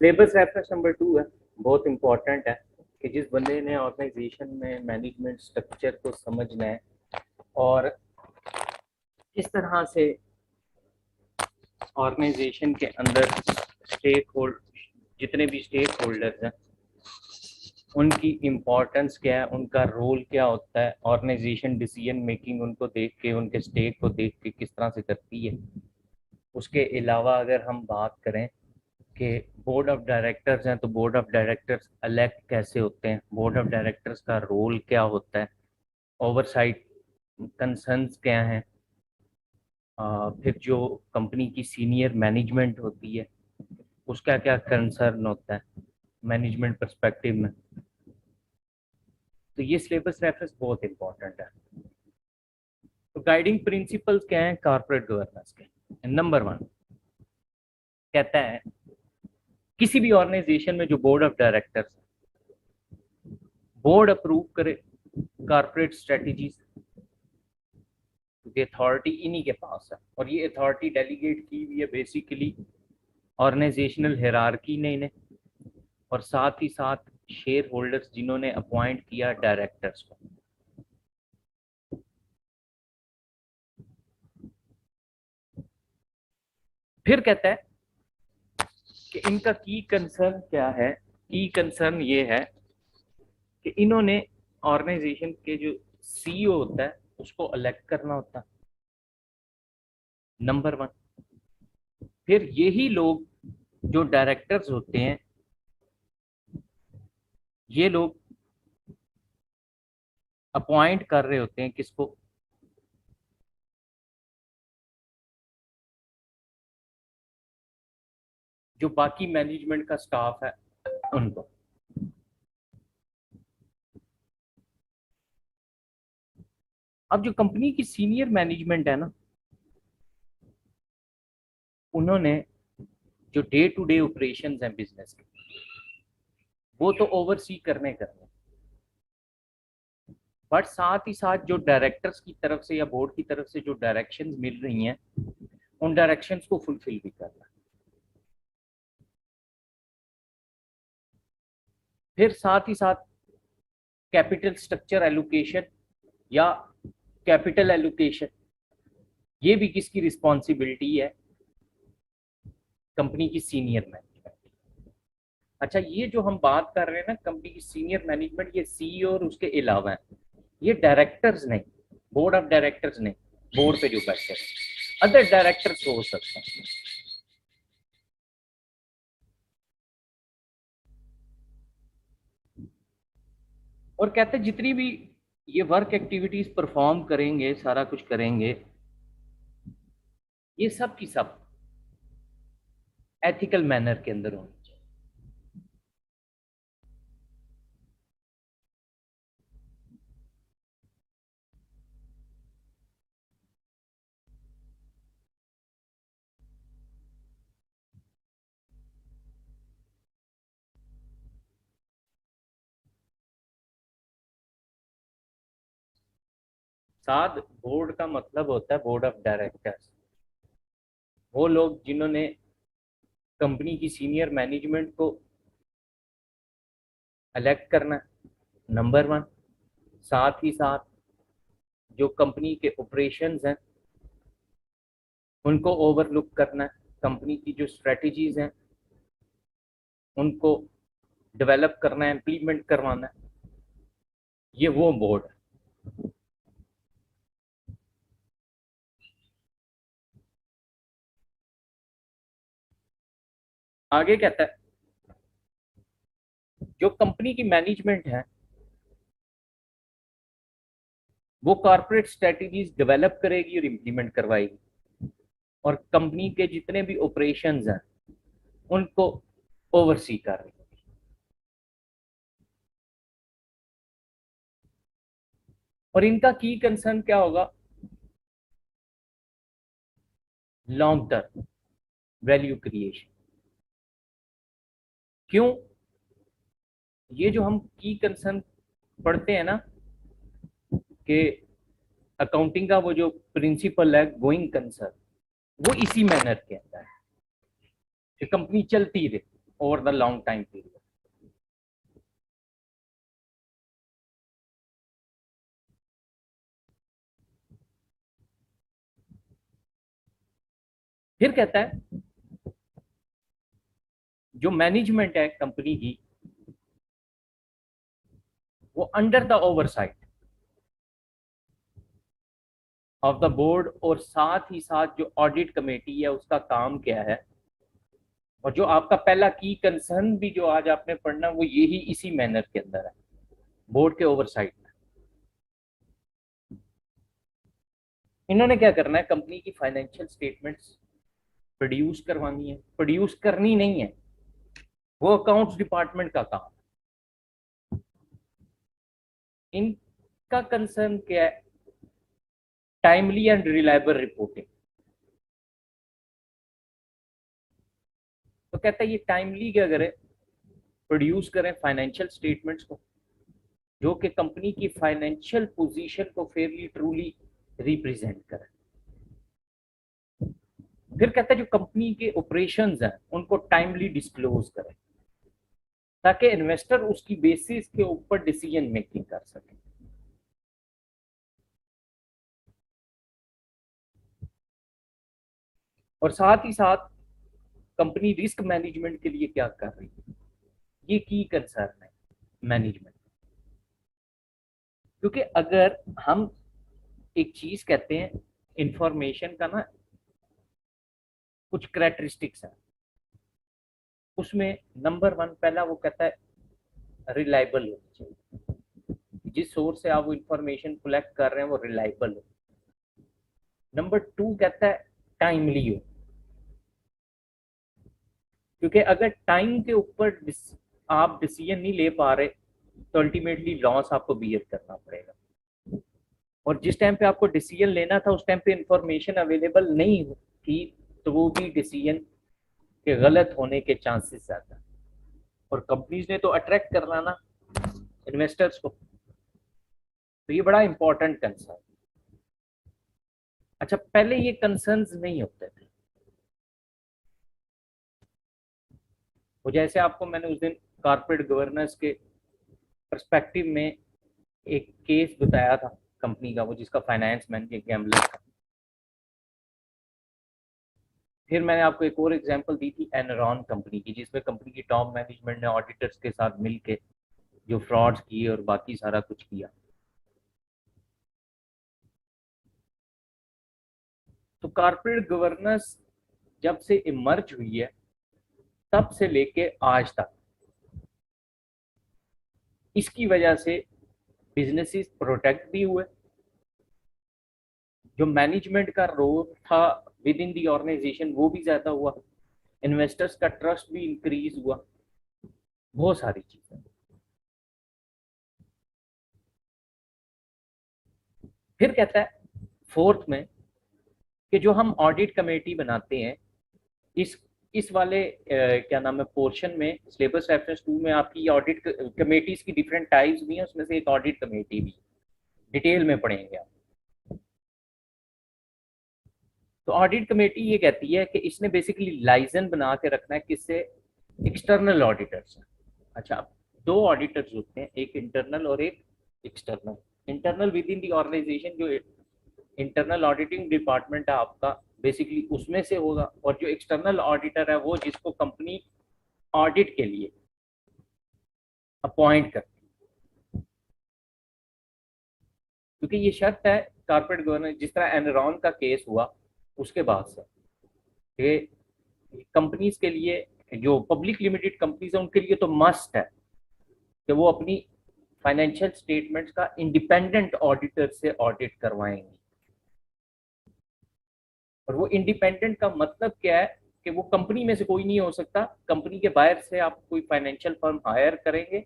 Syllabus reference number 2 है, बहुत important है कि जिस बंदे ने ऑर्गेनाइजेशन में मैनेजमेंट स्ट्रक्चर को समझना है और किस तरह से ऑर्गेनाइजेशन के अंदर स्टेक होल्ड जितने भी स्टेक होल्डर्स हैं उनकी इम्पोर्टेंस क्या है, उनका रोल क्या होता है, ऑर्गेनाइजेशन डिसीजन मेकिंग उनको देख के, उनके स्टेक को देख के किस तरह से करती है। उसके अलावा अगर हम बात करें कि बोर्ड ऑफ डायरेक्टर्स हैं तो बोर्ड ऑफ डायरेक्टर्स इलेक्ट कैसे होते हैं, बोर्ड ऑफ डायरेक्टर्स का रोल क्या होता है, ओवरसाइट कंसर्न्स क्या हैं, फिर जो कंपनी की सीनियर मैनेजमेंट होती है उसका क्या कंसर्न होता है मैनेजमेंट पर्सपेक्टिव में। तो ये सिलेबस रेफरेंस बहुत इंपॉर्टेंट है। तो गाइडिंग प्रिंसिपल्स क्या हैं कॉर्पोरेट गवर्नेंस के? नंबर 1 कहता है किसी भी ऑर्गेनाइजेशन में जो board of directors, board approve करे कॉर्पोरेट स्ट्रेटजीज, क्योंकि अथॉरिटी इन्हीं के पास है और ये अथॉरिटी डेलीगेट की हुई है बेसिकली ऑर्गेनाइजेशनल हिरार्की ने इन्हें, और साथ ही साथ शेयर होल्डर्स जिन्होंने अपॉइंट किया डायरेक्टर्स को। फिर कहता है कि इनका की कंसर्न क्या है। की कंसर्न ये है कि इन्होंने ऑर्गेनाइजेशन के जो सीईओ होता है उसको इलेक्ट करना होता है, नंबर 1। फिर यही लोग जो डायरेक्टर्स होते हैं ये लोग अपॉइंट कर रहे होते हैं किसको, जो बाकी मैनेजमेंट का स्टाफ है उनको। अब जो कंपनी की सीनियर मैनेजमेंट है ना, उन्होंने जो डे टू डे ऑपरेशंस हैं बिजनेस के वो तो ओवरसी करने, बट साथ ही साथ जो डायरेक्टर्स की तरफ से या बोर्ड की तरफ से जो डायरेक्शंस मिल रही हैं उन डायरेक्शंस को फुलफिल भी करना। फिर साथ ही साथ कैपिटल स्ट्रक्चर एलोकेशन या कैपिटल एलोकेशन, ये भी किसकी रिस्पॉन्सिबिलिटी है, कंपनी की सीनियर मैनेजमेंट। अच्छा, ये जो हम बात कर रहे हैं ना कंपनी की सीनियर मैनेजमेंट, ये सीईओ और उसके अलावा है, ये डायरेक्टर्स नहीं, बोर्ड ऑफ डायरेक्टर्स नहीं, बोर्ड पे जो बैठे हैं अदर डायरेक्टर्स हो सकते हैं। और कहते हैं जितनी भी ये वर्क एक्टिविटीज परफॉर्म करेंगे, सारा कुछ करेंगे, ये सब की सब एथिकल मैनर के अंदर होनी चाहिए। साथ बोर्ड का मतलब होता है बोर्ड ऑफ डायरेक्टर्स, वो लोग जिन्होंने कंपनी की सीनियर मैनेजमेंट को इलेक्ट करना, नंबर 1। साथ ही साथ जो कंपनी के ऑपरेशंस हैं उनको ओवरलुक करना है, कंपनी की जो स्ट्रेटजीज हैं उनको डेवलप करना है, इम्प्लीमेंट करवाना है, ये वो बोर्ड है। आगे कहता है जो कंपनी की मैनेजमेंट है वो कॉर्पोरेट स्ट्रेटजीज डेवलप करेगी और इम्प्लीमेंट करवाएगी, और कंपनी के जितने भी ऑपरेशंस हैं उनको ओवरसी कर रही है। और इनका की कंसर्न क्या होगा, लॉन्ग टर्म वैल्यू क्रिएशन। क्यों? ये जो हम की कंसर्न पढ़ते हैं ना कि अकाउंटिंग का वो जो प्रिंसिपल है गोइंग कंसर्न, वो इसी मैनर के अंदर है कि कंपनी चलती रहे। over the long time period. फिर कहता है जो मैनेजमेंट है कंपनी की वो under the oversight of the board, और साथ ही साथ जो ऑडिट कमेटी है उसका काम क्या है, और जो आपका पहला की कंसर्न भी जो आज आपने पढ़ना वो यही इसी मैनर के अंदर है, बोर्ड के ओवरसाइट में। इन्होंने क्या करना है, कंपनी की फाइनेंशियल स्टेटमेंट्स प्रोड्यूस करवानी है, प्रोड्यूस करनी नहीं है, वो अकाउंट्स डिपार्टमेंट का काम। इनका कंसर्न क्या है, टाइमली एंड रिलायबल रिपोर्टिंग। तो कहता है ये टाइमली क्या करें, प्रोड्यूस करें फाइनेंशियल स्टेटमेंट्स को जो कि कंपनी की फाइनेंशियल पोजीशन को फेयरली ट्रूली रिप्रेजेंट करें। फिर कहता है जो कंपनी के ऑपरेशंस हैं उनको टाइमली डिस्क्लोज करें ताकि इन्वेस्टर उसकी बेसिस के ऊपर डिसीजन मेकिंग कर सके। और साथ ही साथ कंपनी रिस्क मैनेजमेंट के लिए क्या कर रही है, ये की कंसर्न है मैनेजमेंट। क्योंकि अगर हम एक चीज कहते हैं इंफॉर्मेशन का ना कुछ कैरेक्टरिस्टिक्स है, उसमें नंबर 1 पहला वो कहता है रिलायबल होनी चाहिए, जिस सोर्स से आप वो इंफॉर्मेशन कलेक्ट कर रहे हैं वो रिलायबल हो। नंबर 2 कहता है टाइमली हो, क्योंकि अगर टाइम के ऊपर आप डिसीजन नहीं ले पा रहे तो अल्टीमेटली लॉस आपको बियर करना पड़ेगा। और जिस टाइम पे आपको डिसीजन लेना था उस टाइम पे इंफॉर्मेशन अवेलेबल नहीं थी तो वो भी डिसीजन के गलत होने के चांसेस ज्यादा। और कंपनीज ने तो अट्रैक्ट करना ना इन्वेस्टर्स को, तो ये बड़ा इंपॉर्टेंट कंसर्न। अच्छा, पहले ये कंसर्न्स नहीं होते थे। वो जैसे आपको मैंने उस दिन कॉर्पोरेट गवर्नेंस के पर्सपेक्टिव में एक केस बताया था कंपनी का, वो जिसका फाइनेंस मैनेजर गैम्बलर था। फिर मैंने आपको एक और एग्जांपल दी थी एनरॉन कंपनी की, जिसमें कंपनी की टॉप मैनेजमेंट ने ऑडिटर्स के साथ मिलके जो फ्रॉड्स किए और बाकी सारा कुछ किया। तो कॉर्पोरेट गवर्नेंस जब से इमर्ज हुई है तब से लेके आज तक इसकी वजह से बिजनेसेस प्रोटेक्ट भी हुए, जो मैनेजमेंट का रोल था विद इन दी ऑर्गेनाइजेशन वो भी ज्यादा हुआ, इन्वेस्टर्स का ट्रस्ट भी इंक्रीज हुआ, बहुत सारी चीजें। फिर कहता है फोर्थ में कि जो हम ऑडिट कमेटी बनाते हैं इस वाले क्या नाम है पोर्शन में सिलेबस रेफरेंस 2 में आपकी ऑडिट कमेटीज की डिफरेंट टाइप्स भी हैं, उसमें से एक ऑडिट कमेटी भी डिटेल में पढ़ेंगे आप। तो ऑडिट कमेटी ये कहती है कि इसने बेसिकली लाइसेंस बना के रखना है किससे, एक्सटर्नल ऑडिटर्स। अच्छा, दो ऑडिटर्स होते हैं, एक इंटरनल और एक external. Internal within the organisation, जो इंटरनल ऑडिटिंग डिपार्टमेंट है आपका बेसिकली उसमें से होगा, और जो एक्सटर्नल ऑडिटर है वो जिसको कंपनी ऑडिट के लिए अपॉइंट करती है। क्योंकि ये शर्त है कॉर्पोरेट गवर्नेंस, जिस तरह एनरॉन का केस हुआ उसके बाद से कंपनीज के लिए, जो पब्लिक लिमिटेड कंपनीज है उनके लिए तो मस्ट है कि वो अपनी फाइनेंशियल स्टेटमेंट्स का इंडिपेंडेंट ऑडिटर से ऑडिट करवाएंगे। और वो इंडिपेंडेंट का मतलब क्या है कि वो कंपनी में से कोई नहीं हो सकता, कंपनी के बाहर से आप कोई फाइनेंशियल फर्म हायर करेंगे,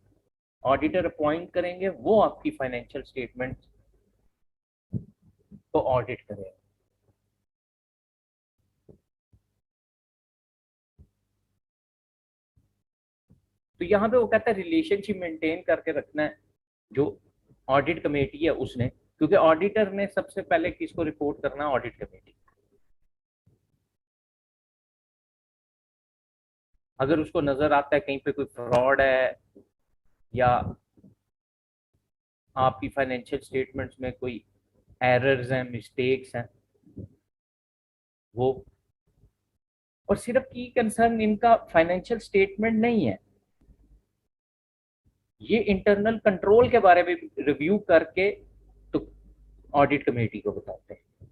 ऑडिटर अपॉइंट करेंगे, वो आपकी फाइनेंशियल स्टेटमेंट को ऑडिट करेगा। तो यहाँ पे वो कहता है रिलेशनशिप मेंटेन करके रखना है जो ऑडिट कमेटी है उसने, क्योंकि ऑडिटर ने सबसे पहले किसको रिपोर्ट करना, ऑडिट कमेटी। अगर उसको नजर आता है कहीं पे कोई फ्रॉड है या आपकी फाइनेंशियल स्टेटमेंट्स में कोई एरर्स हैं, मिस्टेक्स हैं, वो, और सिर्फ की कंसर्न इनका फाइनेंशियल स्टेटमेंट नहीं है, ये इंटरनल कंट्रोल के बारे में रिव्यू करके तो ऑडिट कमेटी को बताते हैं।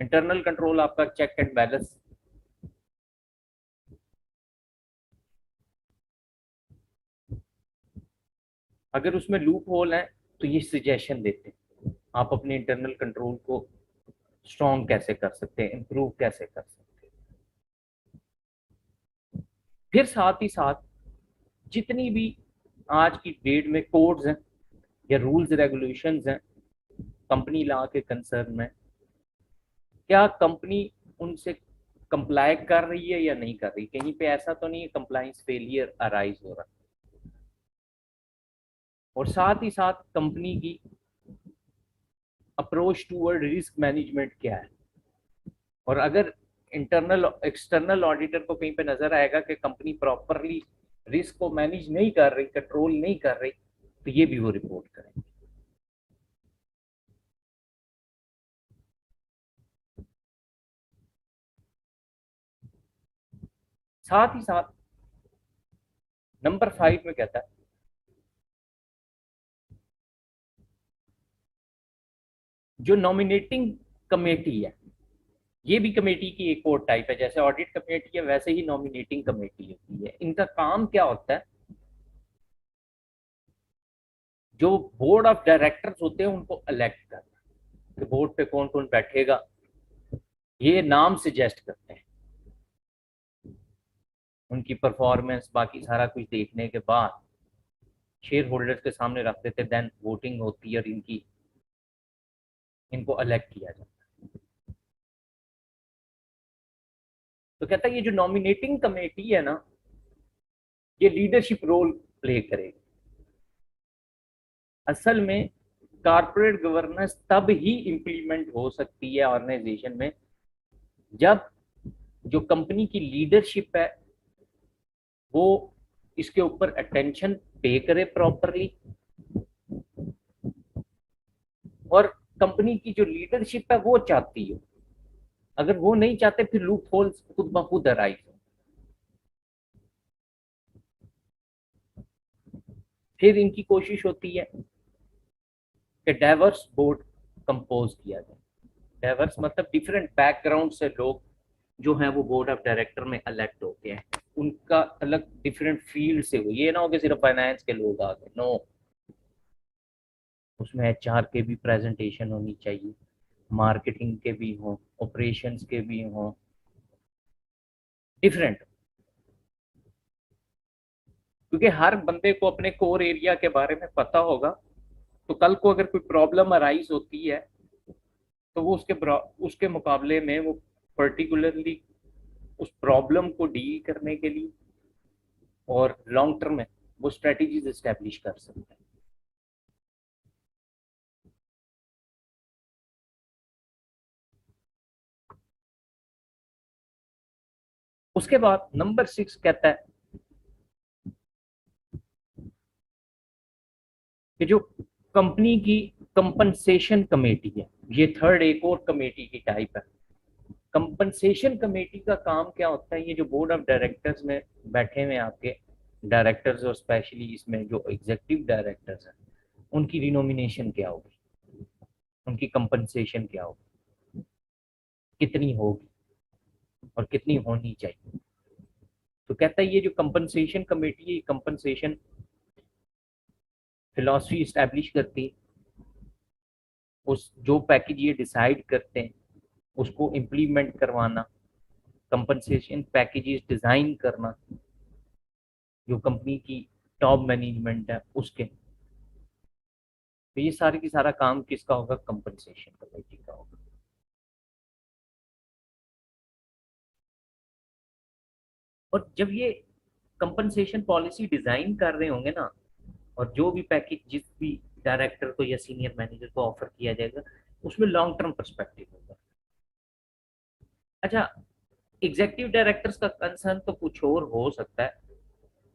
इंटरनल कंट्रोल आपका चेक एंड बैलेंस, अगर उसमें लूप होल है तो ये सजेशन देते हैं आप अपने इंटरनल कंट्रोल को स्ट्रॉन्ग कैसे कर सकते हैं, इंप्रूव कैसे कर सकते हैं। फिर साथ ही साथ जितनी भी आज की डेट में कोड्स हैं या रूल्स रेगुलेशंस हैं कंपनी लॉ के कंसर्न में, क्या कंपनी उनसे कंप्लाई कर रही है या नहीं कर रही, कहीं पे ऐसा तो नहीं है कंप्लाइंस फेलियर अराइज हो रहा। और साथ ही साथ कंपनी की अप्रोच टूवर्ड रिस्क मैनेजमेंट क्या है, और अगर इंटरनल एक्सटर्नल ऑडिटर को कहीं पे नजर आएगा कि कंपनी प्रॉपरली रिस्क को मैनेज नहीं कर रही, कंट्रोल नहीं कर रही, तो ये भी वो रिपोर्ट करें। साथ ही साथ नंबर 5 में कहता है जो नॉमिनेटिंग कमेटी है, ये भी कमेटी की एक और टाइप है, जैसे ऑडिट कमेटी है वैसे ही नॉमिनेटिंग कमेटी होती है। इनका काम क्या होता है, जो बोर्ड ऑफ डायरेक्टर्स होते हैं उनको इलेक्ट करना, कि बोर्ड पे कौन कौन बैठेगा, ये नाम सजेस्ट करते हैं। उनकी परफॉर्मेंस बाकी सारा कुछ देखने के बाद शेयर होल्डर्स के सामने रख देते, देन वोटिंग होती है और इनको इलेक्ट किया जाता है। तो कहता है ये जो नॉमिनेटिंग कमेटी है ना, ये लीडरशिप रोल प्ले करेगी। असल में कारपोरेट गवर्नेंस तब ही इंप्लीमेंट हो सकती है ऑर्गेनाइजेशन में जब जो कंपनी की लीडरशिप है वो इसके ऊपर अटेंशन पे करे प्रॉपरली, और कंपनी की जो लीडरशिप है वो चाहती हो। अगर वो नहीं चाहते फिर लूप होल्स खुद ब खुद अराइज हो। फिर इनकी कोशिश होती है कि डाइवर्स बोर्ड कंपोज किया जाए। डाइवर्स मतलब डिफरेंट बैकग्राउंड से लोग जो हैं वो बोर्ड ऑफ डायरेक्टर में इलेक्ट होते हैं, उनका अलग डिफरेंट फील्ड से हो, ये ना हो कि सिर्फ फाइनेंस के लोग आ गए, नो, उसमें एचआर के भी प्रेजेंटेशन होनी चाहिए, मार्केटिंग के भी हों, ऑपरेशंस के भी हों, डिफरेंट, क्योंकि हर बंदे को अपने कोर एरिया के बारे में पता होगा। तो कल को अगर कोई प्रॉब्लम अराइज होती है तो वो उसके मुकाबले में वो पर्टिकुलरली उस प्रॉब्लम को डील करने के लिए और लॉन्ग टर्म में वो स्ट्रेटजीज एस्टेब्लिश कर सकते हैं। उसके बाद नंबर 6 कहता है कि जो कंपनी की कंपनसेशन कमेटी है, ये थर्ड एक और कमेटी की टाइप है। कंपनसेशन कमेटी का काम क्या होता है, ये जो बोर्ड ऑफ डायरेक्टर्स में बैठे हुए आपके डायरेक्टर्स और स्पेशली इसमें जो एग्जीक्यूटिव डायरेक्टर्स हैं उनकी रिनोमिनेशन क्या होगी, उनकी कंपनसेशन क्या होगी, कितनी होगी और कितनी होनी चाहिए। तो कहता है ये जो कंपनसेशन कमेटी है, कंपनसेशन फिलॉसफी इस्टेब्लिश करती है, उस जो पैकेज ये डिसाइड करते हैं उसको इम्प्लीमेंट करवाना, कंपनसेशन पैकेजेस डिजाइन करना, जो कंपनी की टॉप मैनेजमेंट है उसके, तो ये सारे की सारा काम किसका होगा, कंपनसेशन कमेटी का होगा। और जब ये कंपनसेशन पॉलिसी डिजाइन कर रहे होंगे ना, और जो भी पैकेज जिस भी डायरेक्टर को या सीनियर मैनेजर को ऑफर किया जाएगा उसमें लॉन्ग टर्म पर्सपेक्टिव होगा। अच्छा, एग्जीक्यूटिव डायरेक्टर्स का कंसर्न तो कुछ और हो सकता है।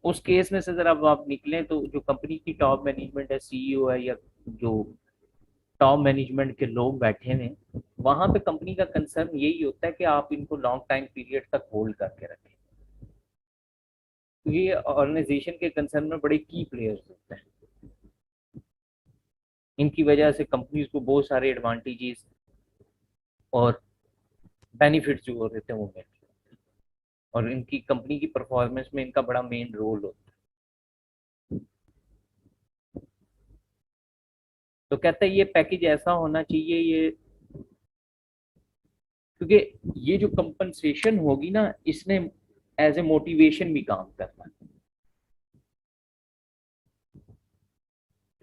उस केस में से जरा अब आप निकलें तो जो कंपनी की टॉप मैनेजमेंट है, सीईओ है, या जो टॉप मैनेजमेंट के लोग बैठे हैं, वहां पे कंपनी का कंसर्न यही होता है कि आप इनको लॉन्ग टाइम पीरियड तक होल्ड करके रखें, क्योंकि ये ऑर्गेनाइजेशन के कंसर्न में बड़े की प्लेयर्स होते हैं। इनकी वजह से कंपनीज को बहुत सारे एडवांटेजेस और बेनिफिट्स जो हो रहते हैं वो मिलते हैं, और इनकी कंपनी की परफॉर्मेंस में इनका बड़ा मेन रोल होता है। तो कहते हैं ये पैकेज ऐसा होना चाहिए, ये क्योंकि ये जो कंपनसेशन होगी ना, इसने एज ए मोटिवेशन भी काम करना है।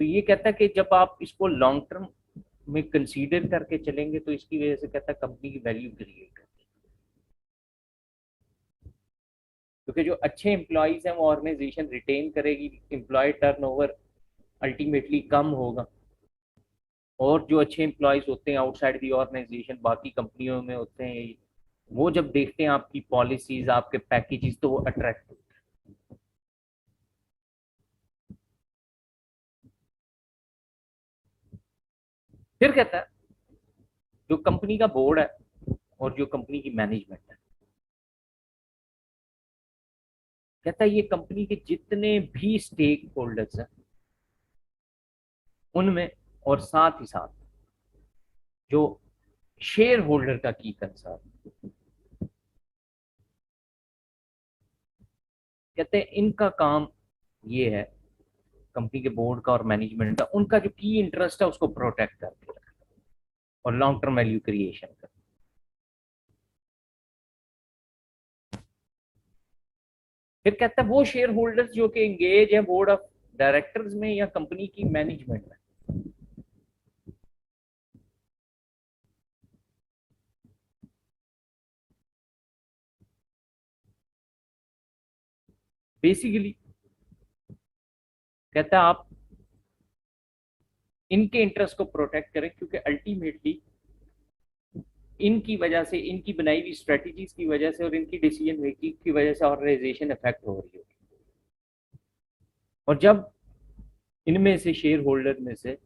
तो ये कहता है कि जब आप इसको लॉन्ग टर्म में कंसीडर करके चलेंगे तो इसकी वजह से कहता है कंपनी की वैल्यू क्रिएट होगी, क्योंकि जो अच्छे एम्प्लॉयज हैं वो ऑर्गेनाइजेशन रिटेन करेगी, एम्प्लॉय टर्नओवर अल्टीमेटली कम होगा। और जो अच्छे एम्प्लॉयज होते हैं आउटसाइड दी ऑर्गेनाइजेशन बाकी कंपनियों में होते हैं, वो जब देखते हैं आपकी पॉलिसीज, आपके पैकेजेस, तो वो अट्रैक्ट होते हैं। फिर कहता है जो कंपनी का बोर्ड है और जो कंपनी की मैनेजमेंट है, कहता है ये कंपनी के जितने भी स्टेक होल्डर्स हैं उनमें, और साथ ही साथ जो शेयर होल्डर का की कंसर्न, कहते हैं इनका काम ये है, कंपनी के बोर्ड का और मैनेजमेंट का, उनका जो की इंटरेस्ट है उसको प्रोटेक्ट करके रखना और लॉन्ग टर्म वैल्यू क्रिएशन करना। फिर कहता है वो शेयर होल्डर्स जो कि एंगेज है बोर्ड ऑफ डायरेक्टर्स में या कंपनी की मैनेजमेंट में, बेसिकली कहता है आप इनके इंटरेस्ट को प्रोटेक्ट करें, क्योंकि अल्टीमेटली इनकी वजह से, इनकी बनाई हुई स्ट्रेटजीज की वजह से और इनकी डिसीजन मेकिंग की वजह से ऑर्गेनाइजेशन इफेक्ट हो रही है। और जब इनमें से शेयर होल्डर में से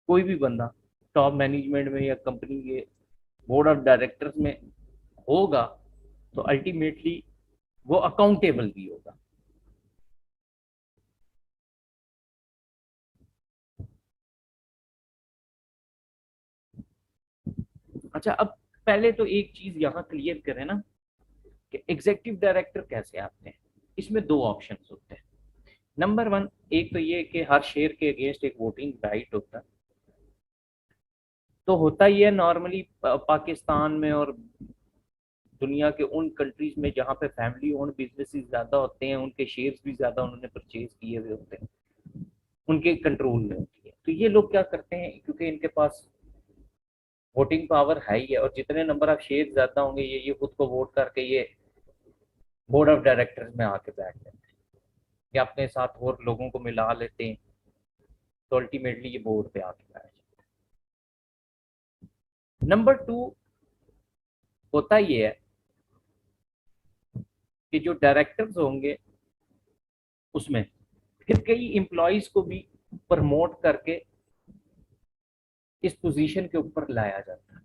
कोई भी बंदा टॉप मैनेजमेंट में या कंपनी के बोर्ड ऑफ डायरेक्टर्स में होगा, तो अल्टीमेटली वो अकाउंटेबल भी होगा। अच्छा, अब पहले तो एक चीज यहाँ क्लियर करें ना कि एग्जीक्यूटिव डायरेक्टर कैसे आते हैं। इसमें दो ऑप्शन होते हैं। नंबर वन, एक तो ये कि हर शेयर के अगेंस्ट एक वोटिंग राइट होता है। तो होता ही है नॉर्मली पाकिस्तान में और दुनिया के उन कंट्रीज में जहाँ पे फैमिली ओन बिजनेसेस ज्यादा होते हैं, उनके शेयर्स भी ज्यादा उन्होंने परचेज किए हुए होते हैं, उनके कंट्रोल में होती है। तो ये लोग क्या करते हैं, क्योंकि इनके पास वोटिंग पावर हाई है और जितने नंबर ऑफ शेयर ज्यादा होंगे, ये खुद को वोट करके ये बोर्ड ऑफ डायरेक्टर्स में आके बैठ जाते हैं या अपने साथ और लोगों को मिला लेते हैं, तो अल्टीमेटली ये बोर्ड पे आके बैठ जाते हैं। नंबर टू होता ये है कि जो डायरेक्टर्स होंगे उसमें फिर कई एम्प्लॉयज को भी प्रमोट करके इस पोजीशन के ऊपर लाया जाता है।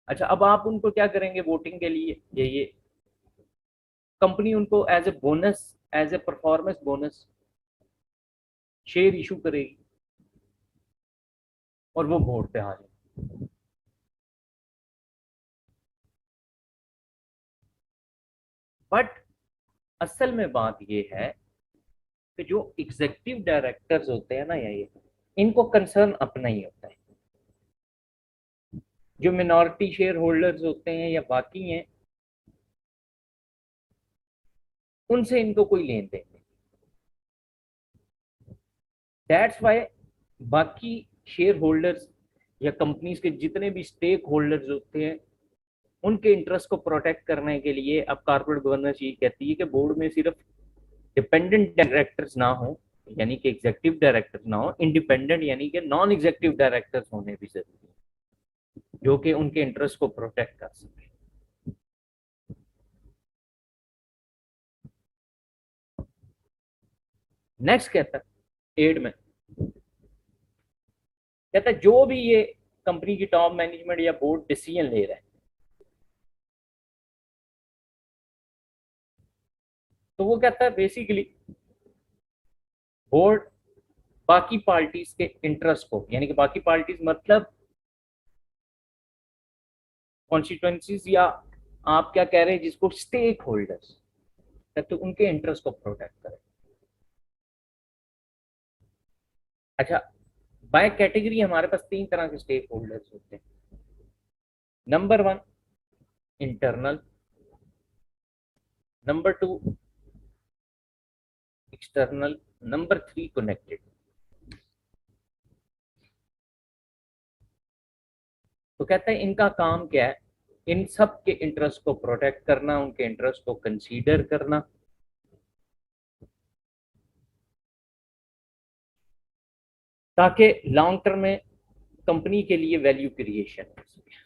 अच्छा, अब आप उनको क्या करेंगे वोटिंग के लिए, ये कंपनी उनको as a bonus, as a performance bonus share issue करेगी और वो बोर्ड पे आ जाए। बट असल में बात ये है कि जो एग्जीक्यूटिव डायरेक्टर्स होते हैं ना, या ये इनको कंसर्न अपना ही होता है। जो मिनॉरिटी शेयर होल्डर्स होते हैं या बाकी हैं, उनसे इनको कोई लेन देन नहीं। दैट्स वाई बाकी शेयर होल्डर्स या कंपनीज के जितने भी स्टेक होल्डर्स होते हैं, उनके इंटरेस्ट को प्रोटेक्ट करने के लिए अब कॉर्पोरेट गवर्नेंस ये कहती है कि बोर्ड में सिर्फ डिपेंडेंट डायरेक्टर्स ना हो, यानी कि एग्जीक्यूटिव डायरेक्टर्स ना हो, इंडिपेंडेंट यानी कि नॉन एग्जीक्यूटिव डायरेक्टर्स होने भी जरूरी है। जो कि उनके इंटरेस्ट को प्रोटेक्ट कर सके। नेक्स्ट कहता है एड में, कहता है जो भी ये कंपनी की टॉप मैनेजमेंट या बोर्ड डिसीजन ले रहा है, तो वो कहता है बेसिकली बोर्ड बाकी पार्टीज के इंटरेस्ट को, यानी कि बाकी पार्टीज मतलब कॉन्स्टिट्यूएंसीज, या आप क्या कह रहे हैं जिसको स्टेक होल्डर्स, तो उनके इंटरेस्ट को प्रोटेक्ट करें। अच्छा, बाय कैटेगरी हमारे पास तीन तरह के स्टेक होल्डर्स होते हैं। Number one internal, number two external, number three connected. तो कहते हैं इनका काम क्या है, इन सब के इंटरेस्ट को प्रोटेक्ट करना, उनके इंटरेस्ट को कंसीडर करना, ताकि लॉन्ग टर्म में कंपनी के लिए वैल्यू क्रिएशन हो सके।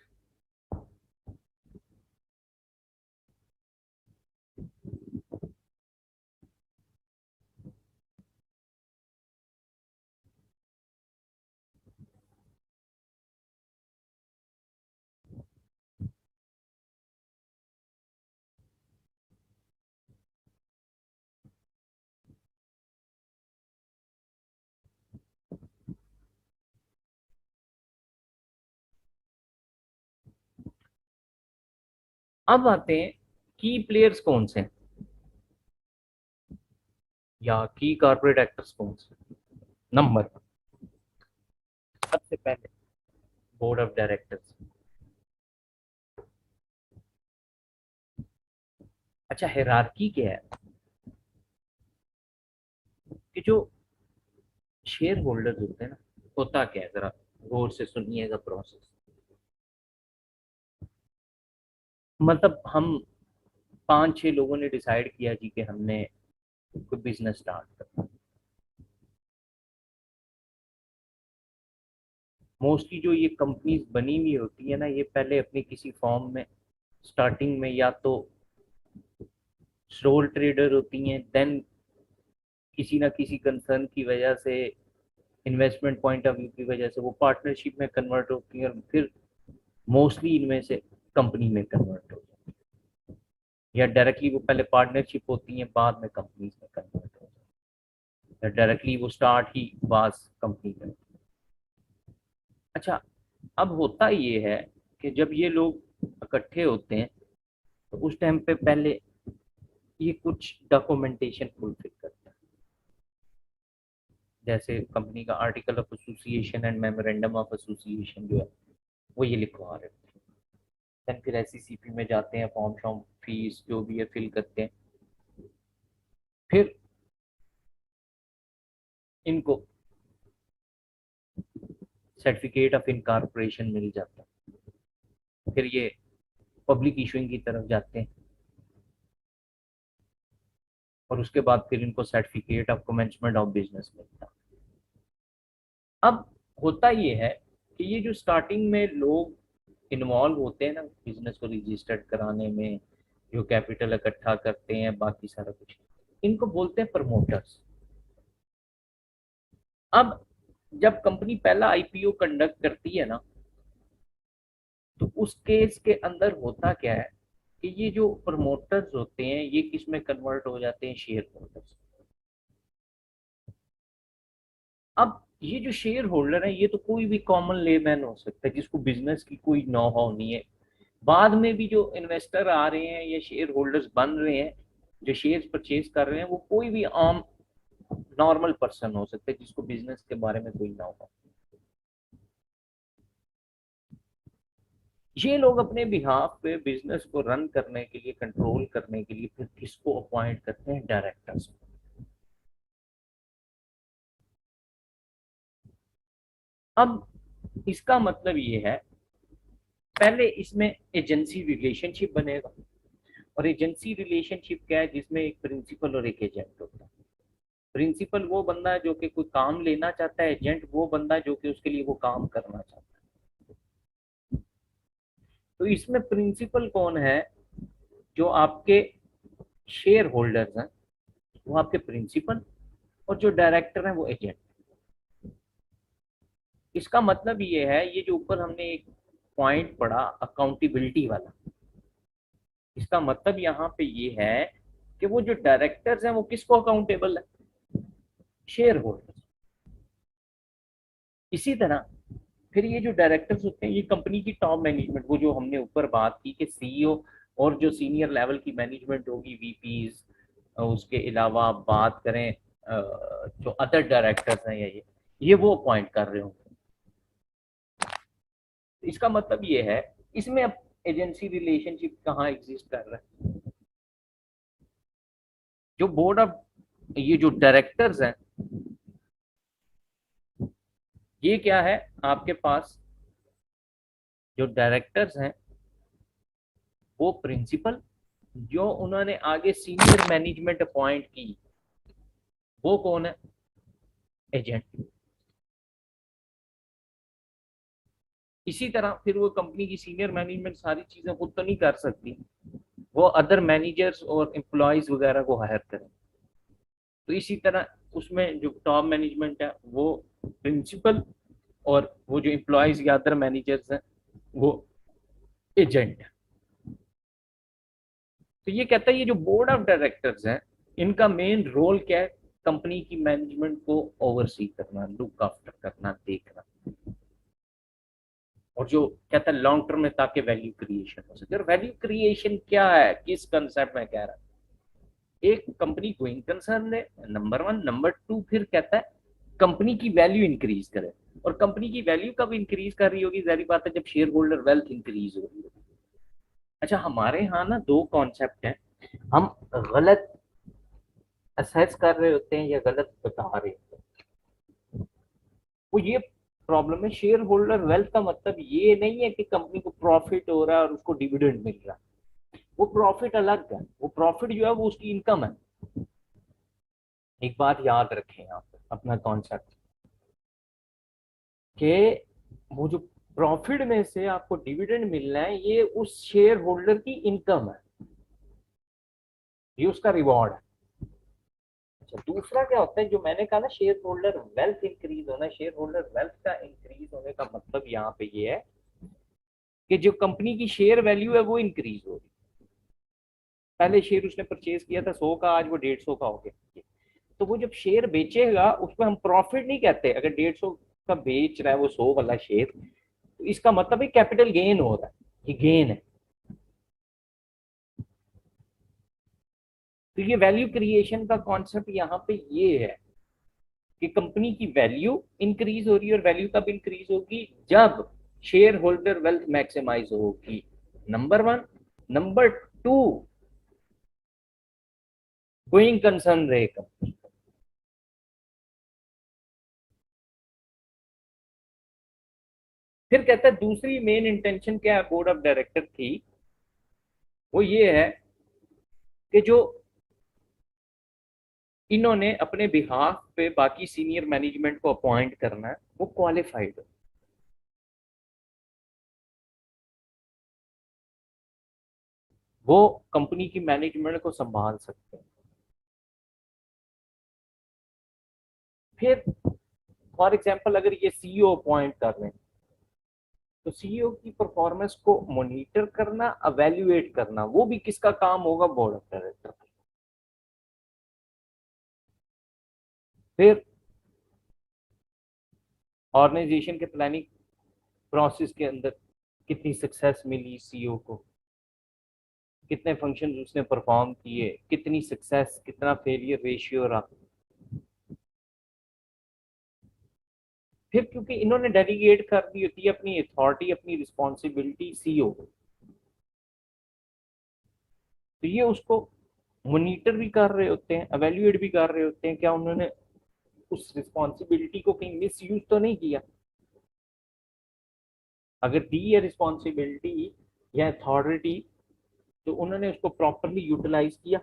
अब आते हैं की प्लेयर्स कौन से हैं, या की कॉर्पोरेट एक्टर्स कौन से। नंबर, सबसे पहले बोर्ड ऑफ डायरेक्टर्स। अच्छा, हायरार्की क्या है कि जो शेयर होल्डर्स होते हैं ना, होता क्या है, जरा गौर से सुनिएगा प्रोसेस। मतलब हम पांच छह लोगों ने डिसाइड किया जी कि हमने कोई बिजनेस स्टार्ट करना। मोस्टली जो ये कंपनीज बनी हुई होती है ना, ये पहले अपनी किसी फॉर्म में स्टार्टिंग में या तो रोल ट्रेडर होती हैं, देन किसी ना किसी कंसर्न की वजह से, इन्वेस्टमेंट पॉइंट ऑफ व्यू की वजह से वो पार्टनरशिप में कन्वर्ट होती हैं, और फिर मोस्टली इनमें से कंपनी में कन्वर्ट हो जाती है, या डायरेक्टली वो पहले पार्टनरशिप होती हैं बाद में कंपनीज में कन्वर्ट हो जाती है, या डायरेक्टली वो स्टार्ट ही बास कंपनी में। अच्छा, अब होता ये है कि जब ये लोग इकट्ठे होते हैं, तो उस टाइम पे पहले ये कुछ डॉक्यूमेंटेशन फुलफिल करते हैं, जैसे कंपनी का article of association and memorandum of association जो है वो ये लिखवा रहे हैं। देन फिर एससीसीपी में जाते हैं, फॉर्म शॉर्म फीस जो भी है फिल करते हैं, फिर इनको सर्टिफिकेट ऑफ इनकॉर्पोरेशन मिल जाता है, फिर ये पब्लिक इशूइंग की तरफ जाते हैं, और उसके बाद फिर इनको certificate of commencement of business मिलता है। अब होता ये है कि ये जो स्टार्टिंग में लोग इन्वॉल्व होते हैं ना बिजनेस को रजिस्टर्ड कराने में, जो कैपिटल इकट्ठा करते हैं, बाकी सारा कुछ, इनको बोलते हैं प्रमोटर्स। अब जब कंपनी पहला आईपीओ कंडक्ट करती है ना, तो उस केस के अंदर होता क्या है कि ये जो प्रमोटर्स होते हैं ये किस में कन्वर्ट हो जाते हैं, शेयर होल्डर्स। अब ये जो शेयर होल्डर है ये तो कोई भी कॉमन लेमैन हो सकता है जिसको बिजनेस की कोई नो हाउ नहीं है। बाद में भी जो इन्वेस्टर आ रहे हैं या शेयर होल्डर्स बन रहे हैं, जो शेयर परचेज कर रहे हैं, वो कोई भी आम नॉर्मल पर्सन हो सकता है जिसको बिजनेस के बारे में कोई ना हो। ये लोग अपने बिहाफ पे बिजनेस को रन करने के लिए, कंट्रोल करने के लिए फिर किसको अपॉइंट करते हैं, डायरेक्टर्स। अब इसका मतलब ये है, पहले इसमें एजेंसी रिलेशनशिप बनेगा, और एजेंसी रिलेशनशिप क्या है, जिसमें एक प्रिंसिपल और एक एजेंट होता है। प्रिंसिपल वो बंदा है जो कि कोई काम लेना चाहता है, एजेंट वो बंदा है जो कि उसके लिए वो काम करना चाहता है। तो इसमें प्रिंसिपल कौन है? जो आपके शेयर होल्डर्स हैं वो आपके प्रिंसिपल, और जो डायरेक्टर हैं वो एजेंट। इसका मतलब ये है, ये जो ऊपर हमने एक पॉइंट पढ़ा अकाउंटेबिलिटी वाला, इसका मतलब यहाँ पे ये है कि वो जो डायरेक्टर्स हैं वो किसको अकाउंटेबल है? Share holders. इसी तरह फिर ये जो डायरेक्टर्स होते हैं ये कंपनी की टॉप मैनेजमेंट, वो जो हमने ऊपर बात की कि सीईओ और जो सीनियर लेवल की मैनेजमेंट होगी, वीपीज, उसके अलावा आप बात करें जो अदर डायरेक्टर्स हैं, ये वो अपॉइंट कर रहे होंगे। इसका मतलब ये है, इसमें अब एजेंसी रिलेशनशिप कहाँ एग्जिस्ट कर रहा है? जो बोर्ड ऑफ, ये जो डायरेक्टर्स हैं, ये क्या है आपके पास? जो डायरेक्टर्स हैं वो प्रिंसिपल, जो उन्होंने आगे सीनियर मैनेजमेंट अपॉइंट की वो कौन है? एजेंट। इसी तरह फिर वो कंपनी की सीनियर मैनेजमेंट सारी चीजें खुद तो नहीं कर सकती, वो अदर मैनेजर्स और एम्प्लॉयज वगैरह को हायर करें। तो इसी तरह उसमें जो टॉप मैनेजमेंट है वो प्रिंसिपल, और वो जो एम्प्लॉयज या अदर मैनेजर्स हैं वो एजेंट। तो ये कहता है ये जो बोर्ड ऑफ डायरेक्टर्स हैं इनका मेन रोल क्या है? कंपनी की मैनेजमेंट को ओवरसी करना, लुक आफ्टर करना, देखना। और जो कहता है लॉन्ग टर्म में ताकि वैल्यू क्रिएशन हो सके। और वैल्यू क्रिएशन क्या है, किस कंसेप्ट में कह रहा है? एक कंपनी गोइंग कंसर्न है, नंबर वन। नंबर टू फिर कहता है कंपनी की वैल्यू इंक्रीज करे। और कंपनी की वैल्यू कब इंक्रीज कर रही होगी? जारी बात है जब शेयर होल्डर वेल्थ इंक्रीज हो रही होगी। अच्छा, हमारे यहाँ ना दो कॉन्सेप्ट हैं, हम गलत असेस कर रहे होते हैं या गलत बता रहे होते हैं। वो ये प्रॉब्लम है, शेयर होल्डर वेल्थ का मतलब ये नहीं है कि कंपनी को प्रॉफिट हो रहा है और उसको डिविडेंड मिल रहा है। वो प्रॉफिट अलग है, वो प्रॉफिट जो है वो उसकी इनकम है। एक बात याद रखें यहाँ पे अपना कॉन्सेप्ट, कि वो जो प्रॉफिट में से आपको डिविडेंड मिलना है ये उस शेयर होल्डर की इनकम है, ये उसका रिवॉर्ड है। अच्छा, दूसरा क्या होता है जो मैंने कहा ना, शेयर होल्डर वेल्थ इंक्रीज होना। शेयर होल्डर वेल्थ का इंक्रीज होने का मतलब यहाँ पे ये है कि जो कंपनी की शेयर वैल्यू है वो इंक्रीज हो रही। पहले शेयर उसने परचेज किया था 100 का, आज वो 150 का हो गया। तो वो जब शेयर बेचेगा उसको हम प्रॉफिट नहीं कहते। अगर 150 का बेच रहा है वो 100 वाला शेयर, तो इसका मतलब है कैपिटल गेन हो रहा है, ये गेन है। तो ये वैल्यू क्रिएशन का कॉन्सेप्ट यहाँ पे ये है कि कंपनी की वैल्यू इंक्रीज हो रही है। और वैल्यू कब इंक्रीज होगी? जब शेयर होल्डर वेल्थ मैक्सिमाइज होगी, number one. Number two, going concern रहे कंपनी। फिर कहता है दूसरी मेन इंटेंशन क्या है बोर्ड ऑफ डायरेक्टर की? वो ये है कि जो इन्होंने अपने बिहाफ पे बाकी सीनियर मैनेजमेंट को अपॉइंट करना है वो क्वालिफाइड हो, वो कंपनी की मैनेजमेंट को संभाल सकते हैं। फिर फॉर एग्जांपल अगर ये सीईओ अपॉइंट कर रहे हैं, तो सीईओ की परफॉर्मेंस को मॉनिटर करना, अवेल्युएट करना, वो भी किसका काम होगा? Board of director. फिर ऑर्गेनाइजेशन के प्लानिंग प्रोसेस के अंदर कितनी सक्सेस मिली सीईओ को, कितने फंक्शन उसने परफॉर्म किए, कितनी सक्सेस, कितना फेलियर रेशियो रहा। फिर क्योंकि इन्होंने डेलीगेट कर दी होती है अपनी अथॉरिटी, अपनी रिस्पॉन्सिबिलिटी सीईओ को, तो ये उसको मॉनिटर भी कर रहे होते हैं, अवेल्युएट भी कर रहे होते हैं, क्या उन्होंने उस रिस्पॉन्सिबिलिटी को कहीं मिस यूज तो नहीं किया। अगर दी है रिस्पॉन्सिबिलिटी या अथॉरिटी, तो उन्होंने उसको प्रॉपरली यूटिलाइज किया।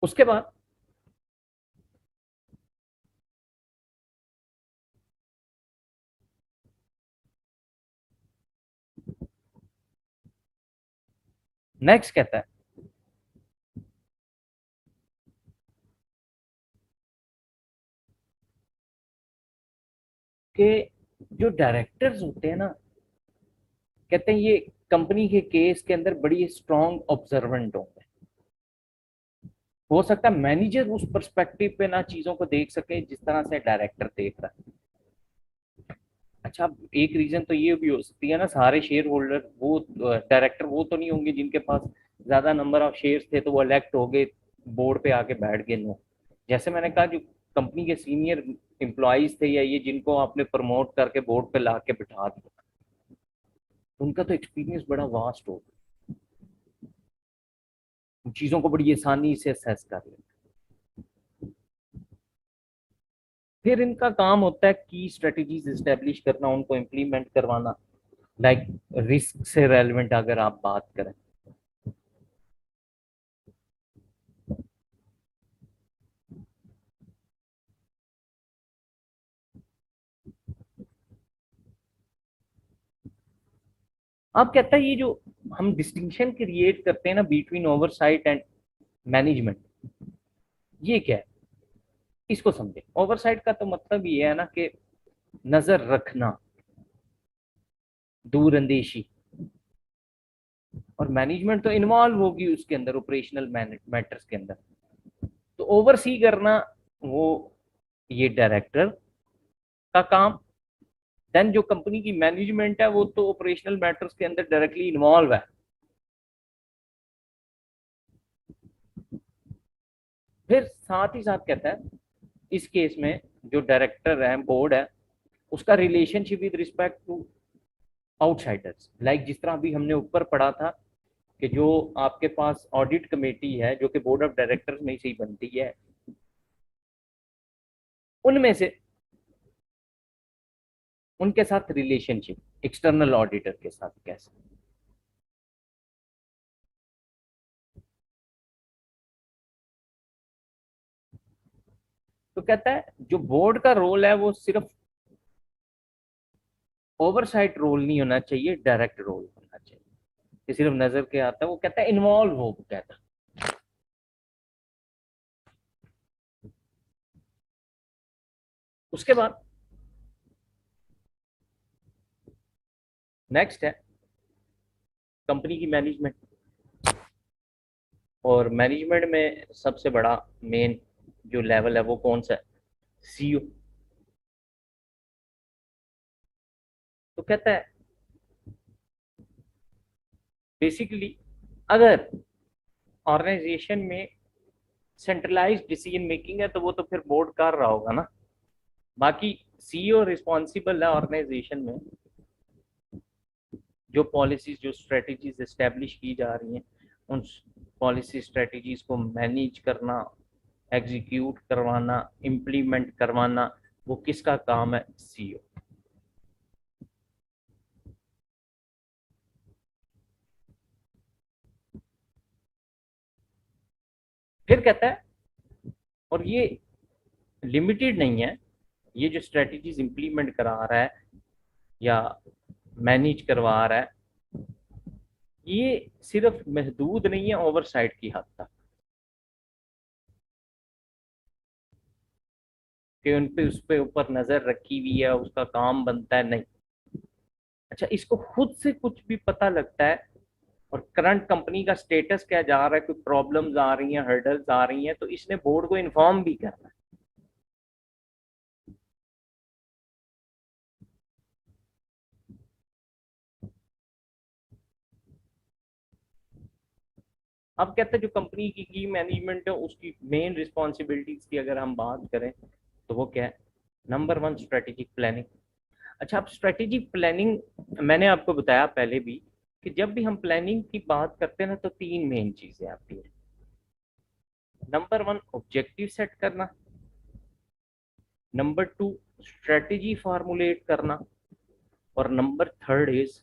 उसके बाद नेक्स्ट कहता है कि जो डायरेक्टर्स होते हैं ना, कहते हैं ये कंपनी के केस के अंदर बड़ी स्ट्रांग ऑब्जर्वेंट होंगे। हो सकता है मैनेजर उस पर्सपेक्टिव पे ना चीजों को देख सके जिस तरह से डायरेक्टर देख रहा है। अच्छा, एक रीजन तो ये भी हो सकती है ना, सारे शेयर होल्डर वो डायरेक्टर वो तो नहीं होंगे जिनके पास ज्यादा नंबर ऑफ शेयर्स थे तो वो इलेक्ट हो गए, बोर्ड पे आके बैठ गए। नो, जैसे मैंने कहा, जो कंपनी के सीनियर एम्प्लॉयज थे या ये जिनको आपने प्रमोट करके बोर्ड पे ला के बिठा दिया, उनका तो एक्सपीरियंस बड़ा वास्ट होगा, चीजों को बड़ी आसानी से असेस कर लें। फिर इनका काम होता है की स्ट्रेटजीज एस्टेब्लिश करना, उनको इम्प्लीमेंट करवाना, लाइक रिस्क से रेलेवेंट अगर आप बात करें। आप कहता है ये जो हम डिस्टिंक्शन क्रिएट करते हैं ना बिटवीन ओवरसाइट एंड मैनेजमेंट, ये क्या है, इसको समझे। ओवरसाइट का तो मतलब ये है ना कि नजर रखना, दूरंदेशी, और मैनेजमेंट तो इन्वॉल्व होगी उसके अंदर, ऑपरेशनल मैटर्स के अंदर। तो ओवरसी करना वो ये डायरेक्टर का काम। देन जो कंपनी की मैनेजमेंट है वो तो ऑपरेशनल मैटर्स के अंदर डायरेक्टली इन्वॉल्व है। फिर साथ ही साथ कहता है इस केस में जो डायरेक्टर है, बोर्ड है, उसका relationship with respect to outsiders, like जिस तरह अभी हमने ऊपर पढ़ा था कि जो आपके पास ऑडिट कमेटी है जो कि बोर्ड ऑफ डायरेक्टर्स में से ही बनती है, उनमें से उनके साथ रिलेशनशिप एक्सटर्नल ऑडिटर के साथ कैसे। तो कहता है जो बोर्ड का रोल है वो सिर्फ ओवरसाइट रोल नहीं होना चाहिए, डायरेक्ट रोल होना चाहिए। ये सिर्फ नजर के आता है, वो कहता है इन्वॉल्व हो, वो कहता है। उसके बाद नेक्स्ट है कंपनी की मैनेजमेंट। और मैनेजमेंट में सबसे बड़ा मेन जो लेवल है वो कौन सा है, सीईओ। तो कहता है बेसिकली अगर ऑर्गेनाइजेशन में सेंट्रलाइज्ड डिसीजन मेकिंग है तो वो तो फिर बोर्ड कर रहा होगा ना। बाकी सीईओ रिस्पॉन्सिबल है ऑर्गेनाइजेशन में जो पॉलिसीज जो स्ट्रेटजीज एस्टेब्लिश की जा रही हैं उन पॉलिसी स्ट्रेटजीज को मैनेज करना, एग्जीक्यूट करवाना, इम्प्लीमेंट करवाना, वो किसका काम है, सीईओ। फिर कहता है और ये लिमिटेड नहीं है, ये जो स्ट्रेटजीज इम्प्लीमेंट करा रहा है या मैनेज करवा रहा है, ये सिर्फ महदूद नहीं है ओवरसाइट की हद तक कि उन पे उस पे ऊपर नजर रखी हुई है, उसका काम बनता है, नहीं। अच्छा, इसको खुद से कुछ भी पता लगता है और करंट कंपनी का स्टेटस क्या जा रहा है, कोई प्रॉब्लम्स आ रही हैं, हर्डल्स आ रही हैं, तो इसने बोर्ड को इन्फॉर्म भी करना है। अब कहते हैं जो कंपनी की मैनेजमेंट है उसकी मेन रिस्पॉन्सिबिलिटीज की अगर हम बात करें तो वो क्या है, नंबर वन स्ट्रेटेजिक प्लानिंग। अच्छा, अब स्ट्रेटेजिक प्लानिंग मैंने आपको बताया पहले भी कि जब भी हम प्लानिंग की बात करते हैं ना तो तीन मेन चीजें आती है। नंबर वन ऑब्जेक्टिव सेट करना, नंबर टू स्ट्रेटेजी फार्मुलेट करना, और नंबर थर्ड इज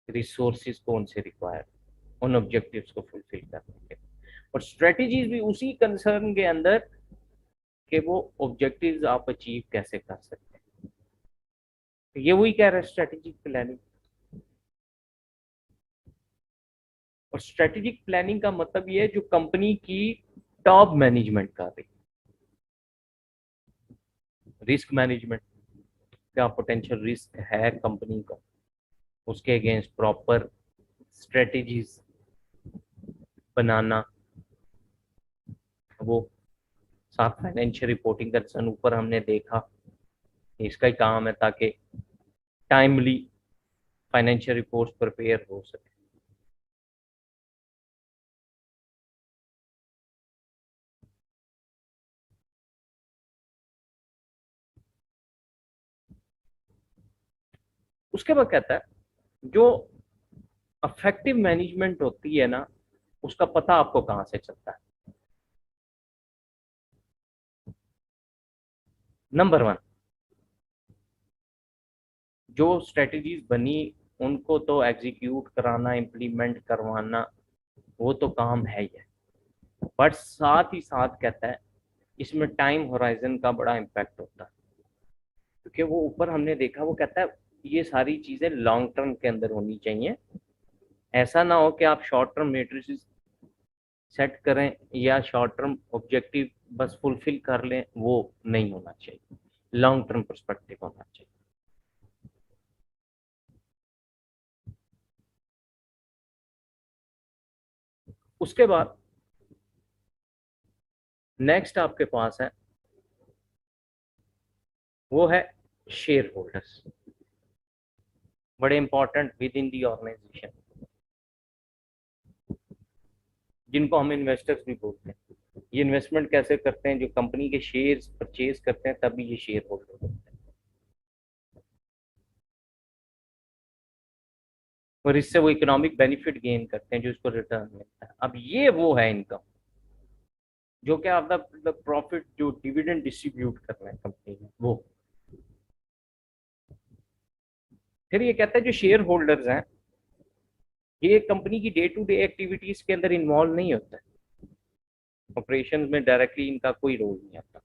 रिसोर्सेज कौन से रिक्वायर उन ऑब्जेक्टिव्स को फुलफिल करने के। और स्ट्रेटजीज भी उसी कंसर्न के अंदर कि वो ऑब्जेक्टिव्स आप अचीव कैसे कर सकते हैं। तो ये वही कह रहा है स्ट्रेटेजिक प्लानिंग। और स्ट्रेटेजिक प्लानिंग का मतलब ये है जो कंपनी की टॉप मैनेजमेंट कर रही है। रिस्क मैनेजमेंट, क्या पोटेंशियल रिस्क है कंपनी का, उसके अगेंस्ट प्रॉपर स्ट्रेटेजीज बनाना। वो साथ फाइनेंशियल रिपोर्टिंग कंसर्न ऊपर हमने देखा, इसका ही काम है ताकि टाइमली फाइनेंशियल रिपोर्ट्स प्रिपेयर हो सके। उसके बाद कहता है जो अफेक्टिव मैनेजमेंट होती है ना, उसका पता आपको कहाँ से चलता है। नंबर वन, जो स्ट्रेटजीज बनी उनको तो एग्जीक्यूट कराना, इम्प्लीमेंट करवाना, वो तो काम है ही है। बट साथ ही साथ कहता है इसमें टाइम होराइजन का बड़ा इम्पैक्ट होता है, क्योंकि वो ऊपर हमने देखा, वो कहता है ये सारी चीजें लॉन्ग टर्म के अंदर होनी चाहिए। ऐसा ना हो कि आप शॉर्ट टर्म मेट्रिसेस सेट करें या शॉर्ट टर्म ऑब्जेक्टिव बस फुलफिल कर लें, वो नहीं होना चाहिए। लॉन्ग टर्म पर्सपेक्टिव होना चाहिए। उसके बाद नेक्स्ट आपके पास है, वो है शेयर होल्डर्स, बड़े important within the organisation, जिनको हम इन्वेस्टर्स भी बोलते हैं। ये इन्वेस्टमेंट कैसे करते हैं, जो कंपनी के शेयर्स परचेज करते हैं तभी ये शेयर होल्डर होते हैं, और इससे वो इकोनॉमिक बेनिफिट गेन करते हैं जो इसको रिटर्न मिलता है। अब ये वो है इनकम जो क्या आपका प्रॉफिट जो डिविडेंड डिस्ट्रीब्यूट कर रहे हैं कंपनी में वो। फिर ये कहता है जो शेयर होल्डर्स हैं ये कंपनी की डे टू डे एक्टिविटीज के अंदर इन्वॉल्व नहीं होता है, ऑपरेशंस में डायरेक्टली इनका कोई रोल नहीं आता।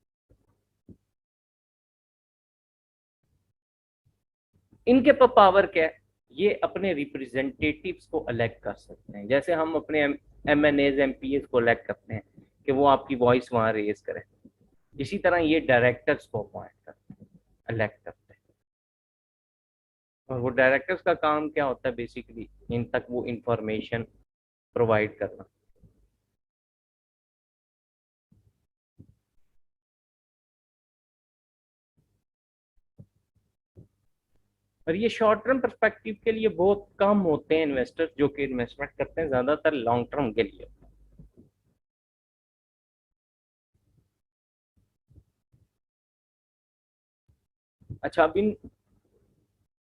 इनके पर पावर क्या है, ये अपने रिप्रेजेंटेटिव्स को इलेक्ट कर सकते हैं, जैसे हम अपने MNAs MPs को इलेक्ट करते हैं कि वो आपकी वॉइस वहां रेज करें। इसी तरह ये डायरेक्टर्स को अपॉइंट करते हैं, इलेक्ट करते हैं। और वो डायरेक्टर्स का काम क्या होता है, बेसिकली इन तक वो इंफॉर्मेशन प्रोवाइड करना। और ये शॉर्ट टर्म पर्सपेक्टिव के लिए बहुत कम होते हैं इन्वेस्टर्स जो कि इन्वेस्टमेंट करते हैं, ज्यादातर लॉन्ग टर्म के लिए। अच्छा, अब इन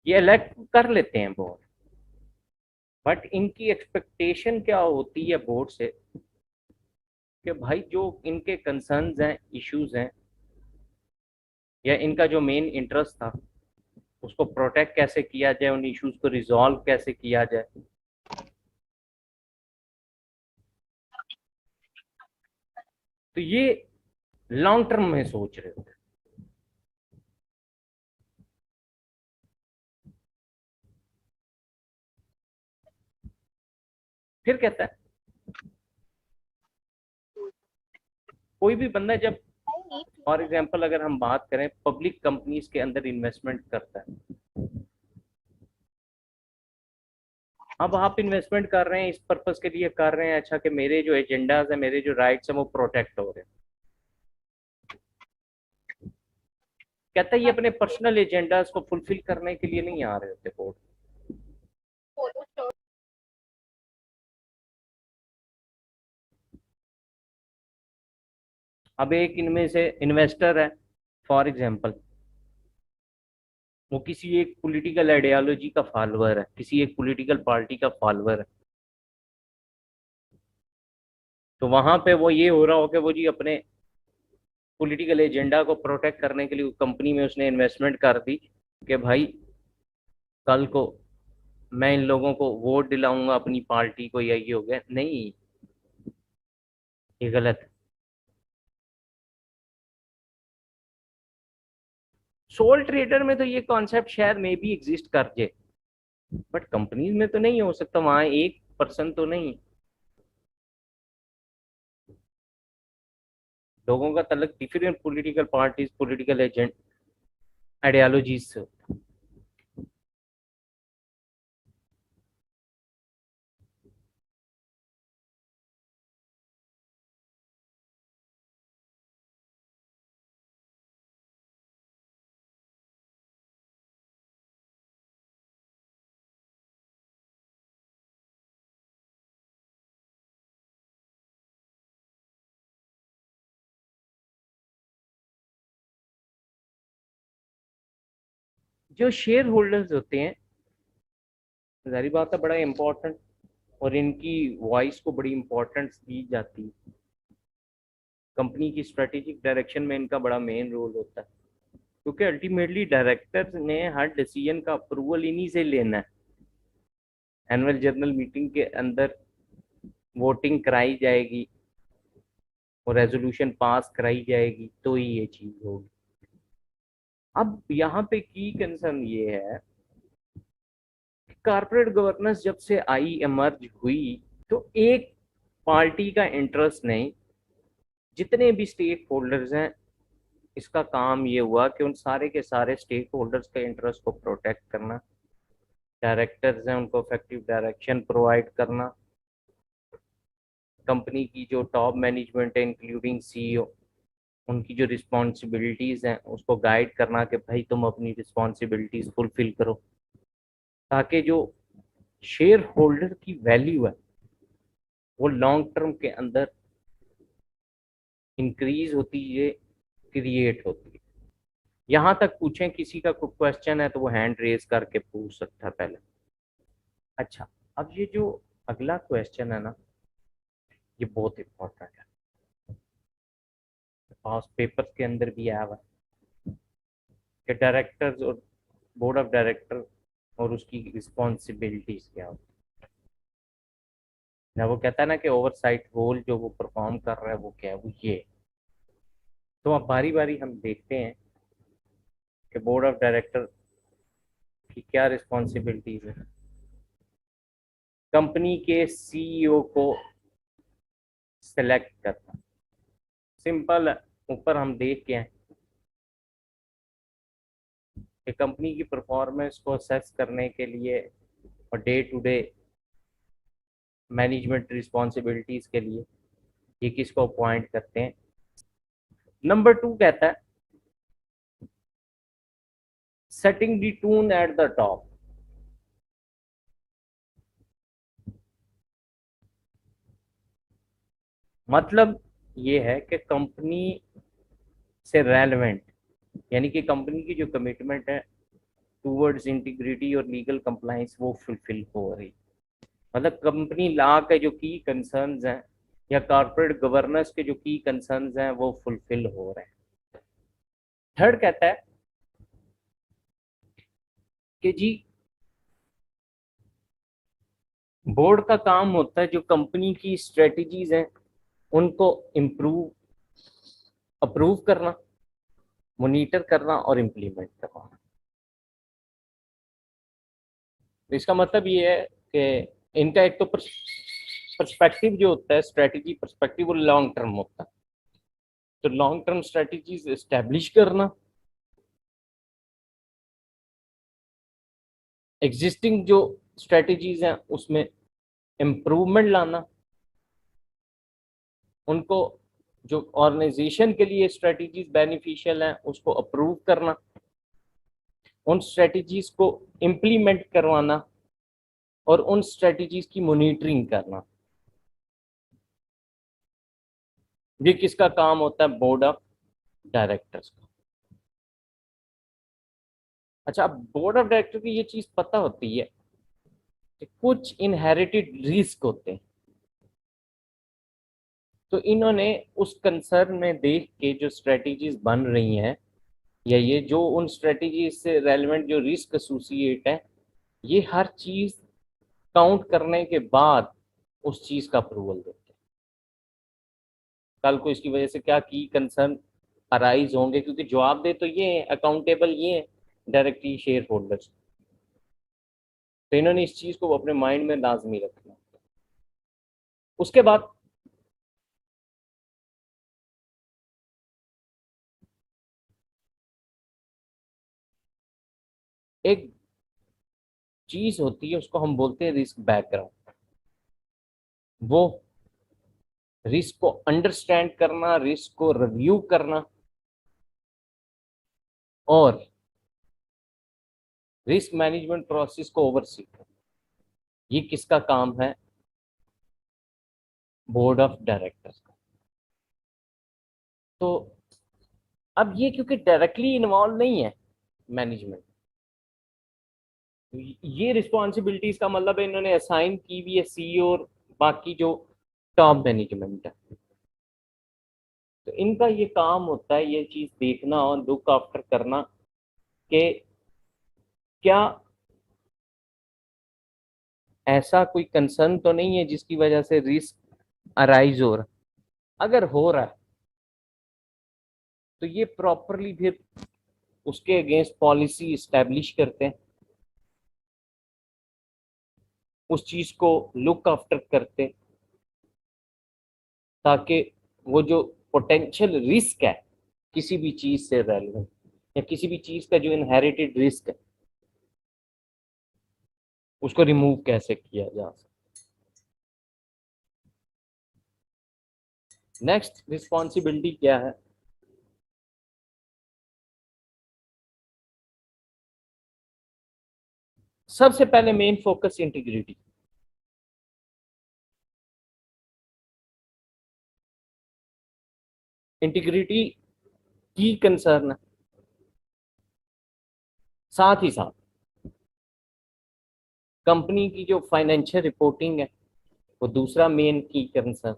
ये इलेक्ट कर लेते हैं बोर्ड, बट इनकी एक्सपेक्टेशन क्या होती है बोर्ड से कि भाई जो इनके कंसर्न्स हैं, इश्यूज हैं, या इनका जो मेन इंटरेस्ट था उसको प्रोटेक्ट कैसे किया जाए, उन इश्यूज को रिजॉल्व कैसे किया जाए। तो ये लॉन्ग टर्म में सोच रहे होते हैं। फिर कहता है कोई भी बंदा जब, फॉर एग्जाम्पल अगर हम बात करें पब्लिक कंपनीज के अंदर इन्वेस्टमेंट करता है, अब आप इन्वेस्टमेंट कर रहे हैं इस पर्पस के लिए कर रहे हैं, अच्छा कि मेरे जो एजेंडाज है, मेरे जो राइट्स हैं वो प्रोटेक्ट हो रहे हैं। कहता है ये अपने पर्सनल एजेंडाज को फुलफिल करने के लिए नहीं आ रहे होते बोर्ड। अब एक इनमें से इन्वेस्टर है, फॉर एग्जाम्पल वो किसी एक पॉलिटिकल आइडियोलॉजी का फॉलोअर है, किसी एक पॉलिटिकल पार्टी का फॉलोअर है, तो वहां पे वो ये हो रहा हो कि वो जी अपने पॉलिटिकल एजेंडा को प्रोटेक्ट करने के लिए कंपनी में उसने इन्वेस्टमेंट कर दी कि भाई कल को मैं इन लोगों को वोट दिलाऊंगा अपनी पार्टी को, या ये हो गया नहीं। ये गलत है। सोल ट्रेडर में तो ये कॉन्सेप्ट शायद मे भी एग्जिस्ट कर जाए, बट कंपनीज में तो नहीं हो सकता, वहां एक पर्सन तो नहीं, लोगों का तलक different political parties, political agent, ideologies से। जो शेयर होल्डर्स होते हैं, जारी बात है, बड़ा इंपॉर्टेंट, और इनकी वॉइस को बड़ी इंपॉर्टेंस दी जाती है। कंपनी की स्ट्रेटेजिक डायरेक्शन में इनका बड़ा मेन रोल होता है, क्योंकि अल्टीमेटली डायरेक्टर्स ने हर डिसीजन का अप्रूवल इन्हीं से लेना है। एनुअल जनरल मीटिंग के अंदर वोटिंग कराई जाएगी और रेजोल्यूशन पास कराई जाएगी, तो ही ये चीज होगी। अब यहाँ पे की कंसर्न ये है, कारपोरेट गवर्नेंस जब से आई, इमर्ज हुई, तो एक पार्टी का इंटरेस्ट नहीं, जितने भी स्टेक होल्डर्स हैं, इसका काम ये हुआ कि उन सारे के सारे स्टेक होल्डर्स के इंटरेस्ट को प्रोटेक्ट करना, डायरेक्टर्स हैं उनको इफेक्टिव डायरेक्शन प्रोवाइड करना, कंपनी की जो टॉप मैनेजमेंट है इंक्लूडिंग सीईओ, उनकी जो रिस्पॉन्सिबिलिटीज हैं उसको गाइड करना कि भाई तुम अपनी रिस्पॉन्सिबिलिटीज फुलफिल करो, ताकि जो शेयर होल्डर की वैल्यू है वो लॉन्ग टर्म के अंदर इंक्रीज होती है, क्रिएट होती है। यहाँ तक पूछें किसी का कोई क्वेश्चन है तो वो हैंड रेज करके पूछ सकता है पहले। अच्छा, अब ये जो अगला क्वेश्चन है ना, ये बहुत इंपॉर्टेंट है, पास पेपर के अंदर भी आया हुआ है कि डायरेक्टर्स और बोर्ड ऑफ डायरेक्टर और उसकी रिस्पॉन्सिबिलिटीज क्या होती है। वो कहता है ना कि ओवरसाइट रोल जो वो परफॉर्म कर रहा है वो क्या है, वो ये। तो अब बारी बारी हम देखते हैं कि बोर्ड ऑफ डायरेक्टर की क्या रिस्पॉन्सिबिलिटीज है। कंपनी के सीईओ को सिलेक्ट करना सिंपल है, ऊपर हम देख के हैं कि कंपनी की परफॉर्मेंस को असेस करने के लिए और day to day management responsibilities के लिए ये किसको अपॉइंट करते हैं। नंबर 2 कहता है setting the tone at the top. मतलब ये है कि कंपनी से रेलेवेंट, यानी कि कंपनी की जो कमिटमेंट है टूवर्ड्स इंटीग्रिटी और लीगल कंप्लाइंस वो फुलफिल हो रही, मतलब कंपनी लॉ के जो की कंसर्न्स हैं या कॉर्पोरेट गवर्नेंस के जो की कंसर्न्स हैं वो फुलफिल हो रहे हैं। थर्ड कहता है कि जी बोर्ड का काम होता है जो कंपनी की स्ट्रेटजीज हैं उनको इम्प्रूव, अप्रूव करना, मोनिटर करना और इम्प्लीमेंट करना। तो इसका मतलब ये है कि इनका एक तो पर्सपेक्टिव जो होता है, स्ट्रेटजी पर्सपेक्टिव, वो लॉन्ग टर्म होता है। तो लॉन्ग टर्म स्ट्रेटजीज एस्टेब्लिश करना, एग्जिस्टिंग जो स्ट्रेटजीज हैं उसमें इम्प्रूवमेंट लाना, उनको जो ऑर्गेनाइजेशन के लिए स्ट्रेटजीज बेनिफिशियल हैं उसको अप्रूव करना, उन स्ट्रेटजीज को इम्प्लीमेंट करवाना और उन स्ट्रेटजीज की मॉनिटरिंग करना। ये किसका काम होता है? बोर्ड ऑफ डायरेक्टर्स का। अच्छा, अब बोर्ड ऑफ डायरेक्टर की ये चीज पता होती है कि कुछ इनहेरिटेड रिस्क होते हैं, तो इन्होंने उस कंसर्न में देख के जो स्ट्रेटजीज बन रही हैं या ये जो उन स्ट्रेटजीज से रेलेवेंट जो रिस्क एसोसिएट है, ये हर चीज काउंट करने के बाद उस चीज का अप्रूवल देते हैं। कल को इसकी वजह से क्या की कंसर्न अराइज होंगे, क्योंकि जवाब दे तो ये है, अकाउंटेबल ये है डायरेक्टली शेयर होल्डर्स। तो इन्होंने इस चीज को अपने माइंड में लाजमी रखना। उसके बाद एक चीज होती है, उसको हम बोलते हैं रिस्क बैकग्राउंड। वो रिस्क को अंडरस्टैंड करना, रिस्क को रिव्यू करना और रिस्क मैनेजमेंट प्रोसेस को ओवरसी करना, ये किसका काम है? बोर्ड ऑफ डायरेक्टर्स का। तो अब ये क्योंकि डायरेक्टली इन्वॉल्व नहीं है मैनेजमेंट, ये रिस्पॉन्सिबिलिटीज का मतलब है इन्होंने असाइन की हुई है सीईओ और बाकी जो टॉप मैनेजमेंट है। तो इनका ये काम होता है ये चीज देखना और लुक आफ्टर करना कि क्या ऐसा कोई कंसर्न तो नहीं है जिसकी वजह से रिस्क अराइज हो रहा है। अगर हो रहा है तो ये प्रॉपरली फिर उसके अगेंस्ट पॉलिसी इस्टेब्लिश करते हैं, उस चीज को लुक आफ्टर करते हैं, ताकि वो जो पोटेंशियल रिस्क है किसी भी चीज से रेलिवेंट या किसी भी चीज का जो इनहेरिटेड रिस्क है उसको रिमूव कैसे किया जा सकता। नेक्स्ट रिस्पॉन्सिबिलिटी क्या है? सबसे पहले मेन फोकस इंटीग्रिटी। इंटीग्रिटी की कंसर्न है, साथ ही साथ कंपनी की जो फाइनेंशियल रिपोर्टिंग है वो दूसरा मेन की कंसर्न,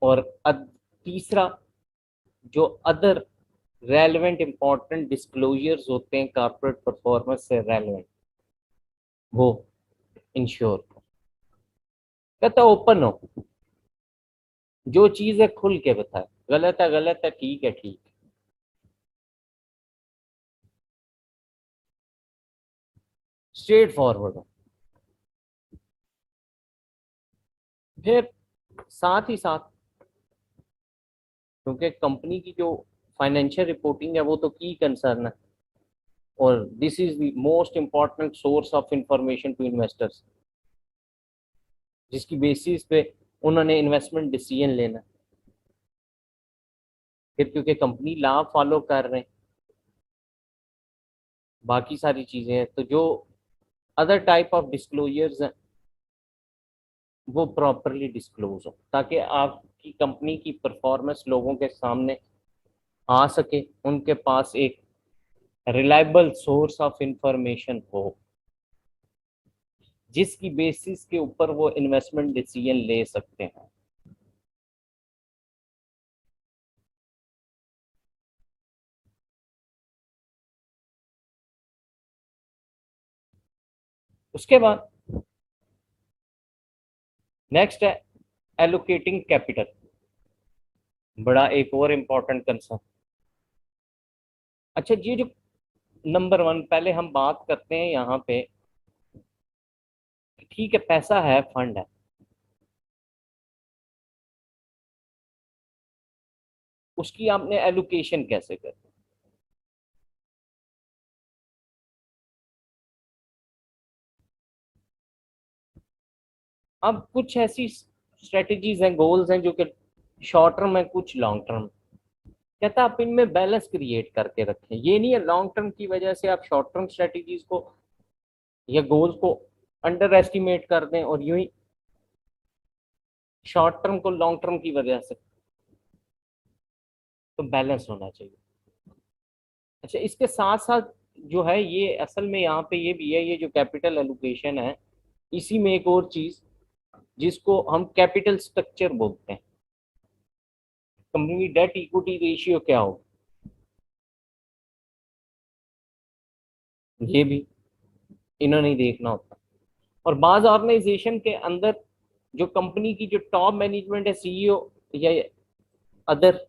और तीसरा जो अदर रेलेवेंट इंपॉर्टेंट डिस्क्लोजर्स होते हैं कॉर्पोरेट परफॉर्मेंस से रेलेवेंट, वो इंश्योर कहता ओपन हो, जो चीज है खुल के बताए, गलत है ठीक है ठीक है। स्ट्रेट फॉरवर्ड हो। फिर साथ ही साथ क्योंकि कंपनी की जो फाइनेंशियल रिपोर्टिंग है वो तो की कंसर्न है, और this is the most important source of information to investors, जिसकी बेसिस पे उन्होंने इन्वेस्टमेंट डिसीजन लेना। फिर क्योंकि कंपनी लॉ फॉलो कर रहे हैं, बाकी सारी चीजें हैं, तो जो अदर टाइप ऑफ डिस्क्लोजर्स हैं वो प्रॉपरली डिस्क्लोज हो, ताकि आपकी कंपनी की परफॉर्मेंस लोगों के सामने आ सके, उनके पास एक रिलायबल सोर्स ऑफ इंफॉर्मेशन हो जिसकी बेसिस के ऊपर वो इन्वेस्टमेंट डिसीजन ले सकते हैं। उसके बाद नेक्स्ट है एलोकेटिंग कैपिटल, बड़ा एक और इम्पोर्टेंट कंसर्न। अच्छा, ये जो नंबर वन पहले हम बात करते हैं यहाँ पे, ठीक है पैसा है, फंड है, उसकी आपने एलोकेशन कैसे कर। अब कुछ ऐसी स्ट्रेटजीज हैं, गोल्स हैं जो कि शॉर्ट टर्म है, कुछ लॉन्ग टर्म। कहता आप इनमें बैलेंस क्रिएट करके रखें, ये नहीं है लॉन्ग टर्म की वजह से आप शॉर्ट टर्म स्ट्रेटजीज को या गोल्स को अंडर एस्टिमेट कर दें और यूं ही शॉर्ट टर्म को लॉन्ग टर्म की वजह से। तो बैलेंस होना चाहिए। अच्छा, इसके साथ साथ जो है ये असल में यहाँ पे ये भी है, ये जो कैपिटल एलोकेशन है इसी में एक और चीज जिसको हम कैपिटल स्ट्रक्चर बोलते हैं, कंपनी की डेट इक्विटी रेशियो क्या हो, ये भी इन्होंने ही देखना होता है। और बाज ऑर्गेनाइजेशन के अंदर जो कंपनी की जो टॉप मैनेजमेंट है, सीईओ या अदर,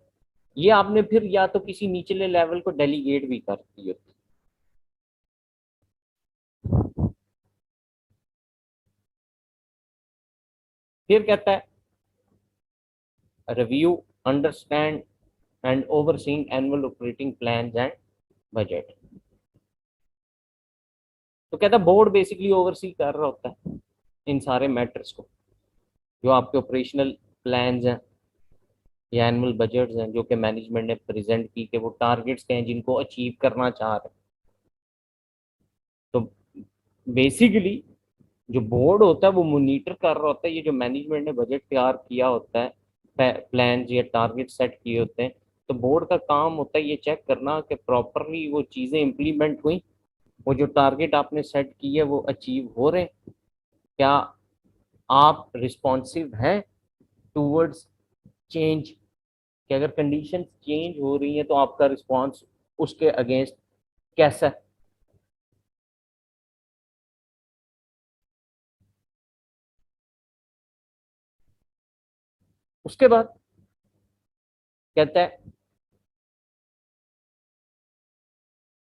ये आपने फिर या तो किसी निचले लेवल को डेलीगेट भी कर दिए। फिर कहता है review, understand and overseeing annual operating plans and budget. तो कहता है बोर्ड बेसिकली ओवरसी कर रहा होता है इन सारे मैटर्स को, जो आपके ऑपरेशनल प्लान्स हैं या एनुअल बजट्स हैं जो कि मैनेजमेंट ने प्रेजेंट की, कि वो टारगेट्स हैं जिनको अचीव करना चाह रहे हैं। तो बेसिकली जो बोर्ड होता है वो मॉनिटर कर रहा होता है ये जो मैनेजमेंट ने बजट तैयार किया होता है, प्लान या टारगेट सेट किए होते हैं। तो बोर्ड का काम होता है ये चेक करना कि प्रॉपरली वो चीज़ें इम्प्लीमेंट हुई, वो जो टारगेट आपने सेट की है वो अचीव हो रहे हैं, क्या आप रिस्पॉन्सिव हैं टूवर्ड्स चेंज, कि अगर कंडीशन चेंज हो रही है तो आपका रिस्पॉन्स उसके अगेंस्ट कैसा है। उसके बाद कहता है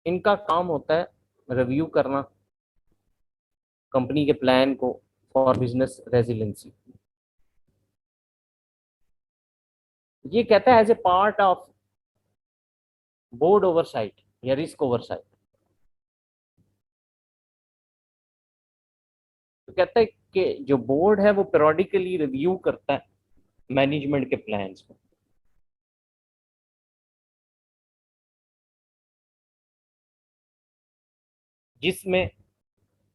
इनका काम होता है रिव्यू करना कंपनी के प्लान को फॉर बिजनेस रेजिलेंसी। ये कहता है as a part of board oversight या रिस्क ओवरसाइट। तो कहता है कि जो बोर्ड है वो पेरियोडिकली रिव्यू करता है मैनेजमेंट के प्लान्स को, जिसमें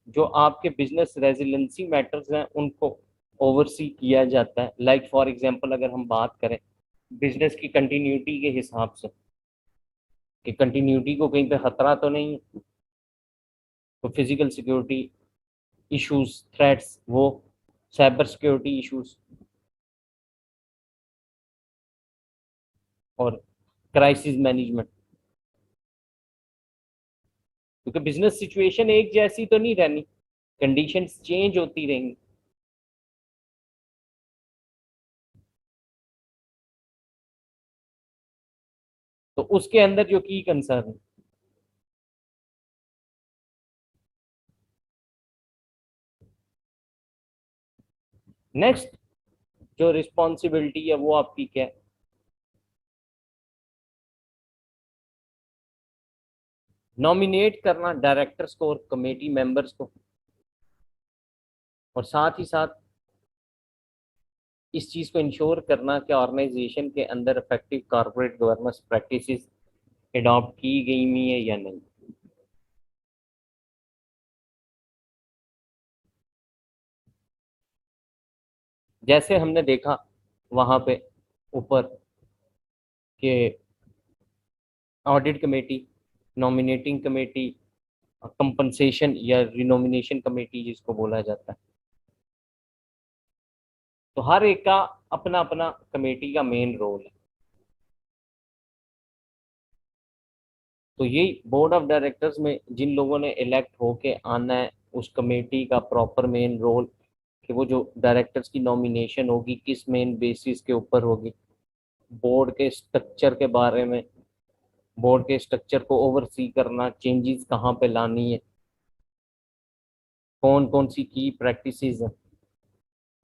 जो आपके बिजनेस रेजिलेंसी मैटर्स हैं उनको ओवरसी किया जाता है। लाइक फॉर एग्जांपल अगर हम बात करें बिजनेस की कंटिन्यूटी के हिसाब से, कि कंटिन्यूटी को कहीं पे खतरा तो नहीं है, तो फिजिकल सिक्योरिटी इश्यूज, थ्रेट्स, वो साइबर सिक्योरिटी इश्यूज और क्राइसिस मैनेजमेंट, क्योंकि बिजनेस सिचुएशन एक जैसी तो नहीं रहनी, कंडीशंस चेंज होती रहेंगी। तो उसके अंदर जो की कंसर्न, नेक्स्ट जो रिस्पॉन्सिबिलिटी है वो आपकी क्या है, नॉमिनेट करना डायरेक्टर्स को और कमेटी मेंबर्स को, और साथ ही साथ इस चीज़ को इंश्योर करना कि ऑर्गेनाइजेशन के अंदर effective corporate governance practices adopt की गई हुई है या नहीं। जैसे हमने देखा वहां पे ऊपर के audit committee, nominating committee, compensation या रिनोमिनेशन कमेटी जिसको बोला जाता है, तो हर एक का अपना अपना कमेटी का मेन रोल है। तो यही बोर्ड ऑफ डायरेक्टर्स में जिन लोगों ने इलेक्ट होके आना है, उस कमेटी का प्रॉपर मेन रोल कि वो जो डायरेक्टर्स की नॉमिनेशन होगी किस मेन बेसिस के ऊपर होगी, बोर्ड के स्ट्रक्चर के बारे में, बोर्ड के स्ट्रक्चर को ओवरसी करना, चेंजेस कहाँ पे लानी है, कौन कौन सी की प्रैक्टिसेस हैं,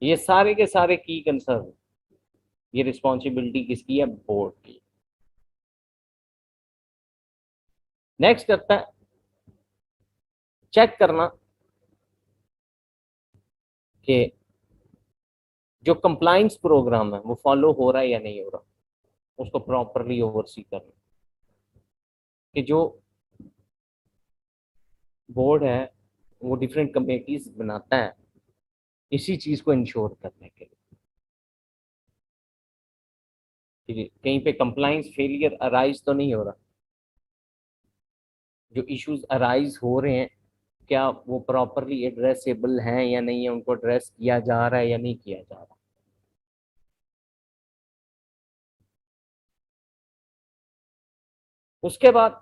ये सारे के सारे की कंसर्न, ये रिस्पॉन्सिबिलिटी किसकी है, बोर्ड की। नेक्स्ट करता है चेक करना कि जो कंप्लाइंस प्रोग्राम है वो फॉलो हो रहा है या नहीं हो रहा, उसको प्रॉपरली ओवरसी करना, कि जो बोर्ड है वो डिफरेंट कमेटीज बनाता है इसी चीज को इंश्योर करने के लिए, कि कहीं पे कंप्लाइंस फेलियर अराइज तो नहीं हो रहा, जो इश्यूज अराइज हो रहे हैं क्या वो प्रॉपरली एड्रेसेबल हैं या नहीं है, उनको एड्रेस किया जा रहा है या नहीं किया जा रहा। उसके बाद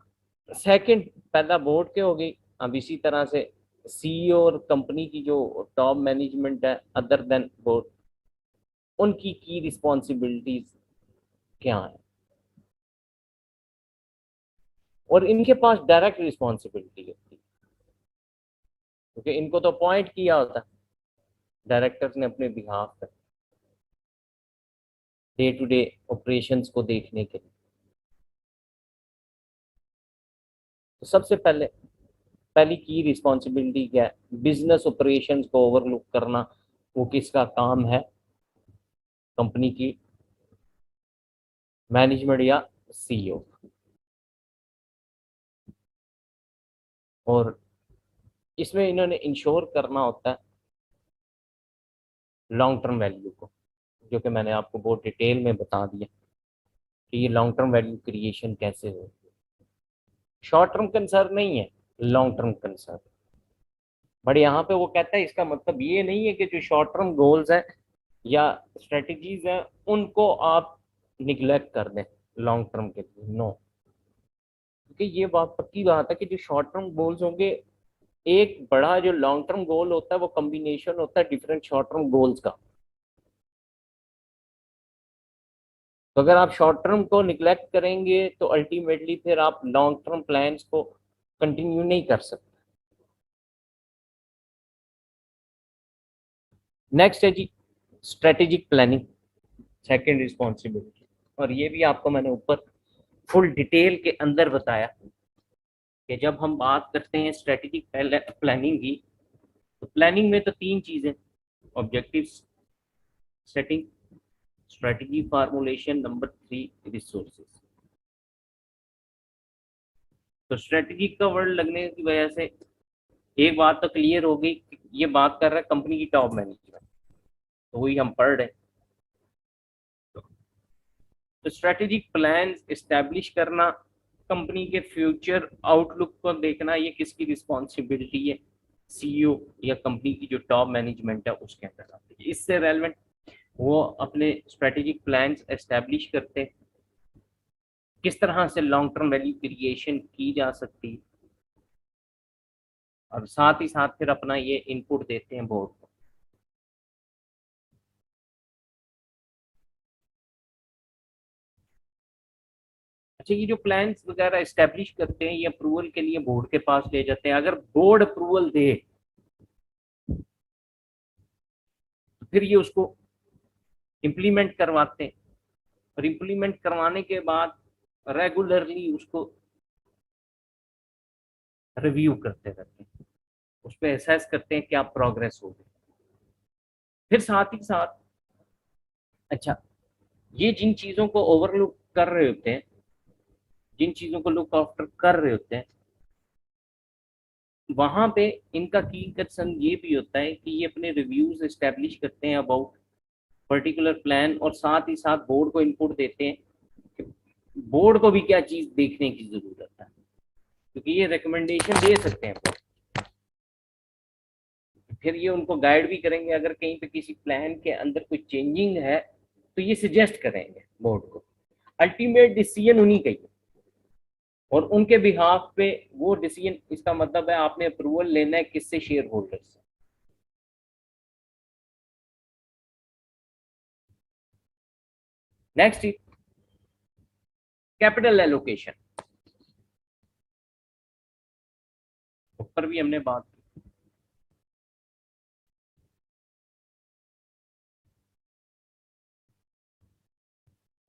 सेकंड, पहला बोर्ड के होगी, अब इसी तरह से सीईओ और कंपनी की जो टॉप मैनेजमेंट है अदर देन बोर्ड, उनकी की रिस्पॉन्सिबिलिटीज क्या है, और इनके पास डायरेक्ट रिस्पॉन्सिबिलिटी होती है, क्योंकि इनको तो अपॉइंट किया होता है डायरेक्टर्स ने अपने behalf per day to day operations को देखने के लिए। तो सबसे पहली की रिस्पॉन्सिबिलिटी क्या है, बिजनेस ऑपरेशंस को ओवरलुक करना। वो किसका काम है, कंपनी की मैनेजमेंट या सीईओ। और इसमें इन्होंने इंश्योर करना होता है लॉन्ग टर्म वैल्यू को, जो कि मैंने आपको बहुत डिटेल में बता दिया कि ये लॉन्ग टर्म वैल्यू क्रिएशन कैसे हो। शॉर्ट टर्म कंसर्न नहीं है, लॉन्ग टर्म कंसर्न। बट यहाँ पे वो कहता है इसका मतलब ये नहीं है कि जो शॉर्ट टर्म गोल्स हैं या स्ट्रेटजीज हैं उनको आप निग्लेक्ट कर दें लॉन्ग टर्म के लिए, नो। क्योंकि ये बात पक्की बात है कि जो शॉर्ट टर्म गोल्स होंगे, एक बड़ा जो लॉन्ग टर्म गोल होता है वो कॉम्बिनेशन होता है डिफरेंट शॉर्ट टर्म गोल्स का। तो अगर आप शॉर्ट टर्म को निग्लेक्ट करेंगे तो अल्टीमेटली फिर आप लॉन्ग टर्म प्लान्स को कंटिन्यू नहीं कर सकते। नेक्स्ट है जी स्ट्रेटेजिक प्लानिंग, सेकंड रिस्पॉन्सिबिलिटी। और ये भी आपको मैंने ऊपर फुल डिटेल के अंदर बताया कि जब हम बात करते हैं स्ट्रेटेजिक प्लानिंग की, तो प्लानिंग में तो तीन चीजें, objective setting, strategy formulation, number three resources. तो स्ट्रेटजी का वर्ड लगने की वजह से एक बात तो क्लियर हो गई कि ये बात कर रहा है कंपनी की टॉप मैनेजमेंट, तो वही हम पढ़ रहे हैं। तो स्ट्रेटेजिक प्लान इस्टेब्लिश करना, कंपनी के फ्यूचर आउटलुक को देखना, ये किसकी रिस्पॉन्सिबिलिटी है, सीईओ या कंपनी की जो टॉप मैनेजमेंट है उसके अंदर आती है। इससे रेलेवेंट वो अपने स्ट्रेटेजिक प्लान्स एस्टेब्लिश करते हैं, किस तरह से लॉन्ग टर्म वैल्यू क्रिएशन की जा सकती है, और साथ ही साथ फिर अपना ये इनपुट देते हैं बोर्ड को। अच्छा, ये जो प्लान्स वगैरह एस्टेब्लिश करते हैं ये अप्रूवल के लिए बोर्ड के पास ले जाते हैं। अगर बोर्ड अप्रूवल दे तो फिर ये उसको इम्प्लीमेंट करवाते हैं, और इम्प्लीमेंट करवाने के बाद रेगुलरली उसको रिव्यू करते रहते हैं, उस पर एसेस करते हैं क्या प्रोग्रेस हो गई। फिर साथ ही साथ, अच्छा, ये जिन चीज़ों को ओवरलुक कर रहे होते हैं, जिन चीज़ों को लुक आफ्टर कर रहे होते हैं, वहां पे इनका की कंसर्न ये भी होता है कि ये अपने रिव्यूज एस्टेब्लिश करते हैं अबाउट पर्टिकुलर प्लान, और साथ ही साथ बोर्ड को इनपुट देते हैं कि बोर्ड को भी क्या चीज़ देखने की ज़रूरत है, क्योंकि ये रिकमेंडेशन दे सकते हैं। फिर ये उनको गाइड भी करेंगे, अगर कहीं पे किसी प्लान के अंदर कोई चेंजिंग है तो ये सजेस्ट करेंगे बोर्ड को। अल्टीमेट डिसीजन उन्हीं का ही है, और उनके बिहाफ पे वो डिसीजन, इसका मतलब है आपने अप्रूवल लेना है किससे, शेयर होल्डर से। नेक्स्ट, कैपिटल एलोकेशन, ऊपर भी हमने बात की।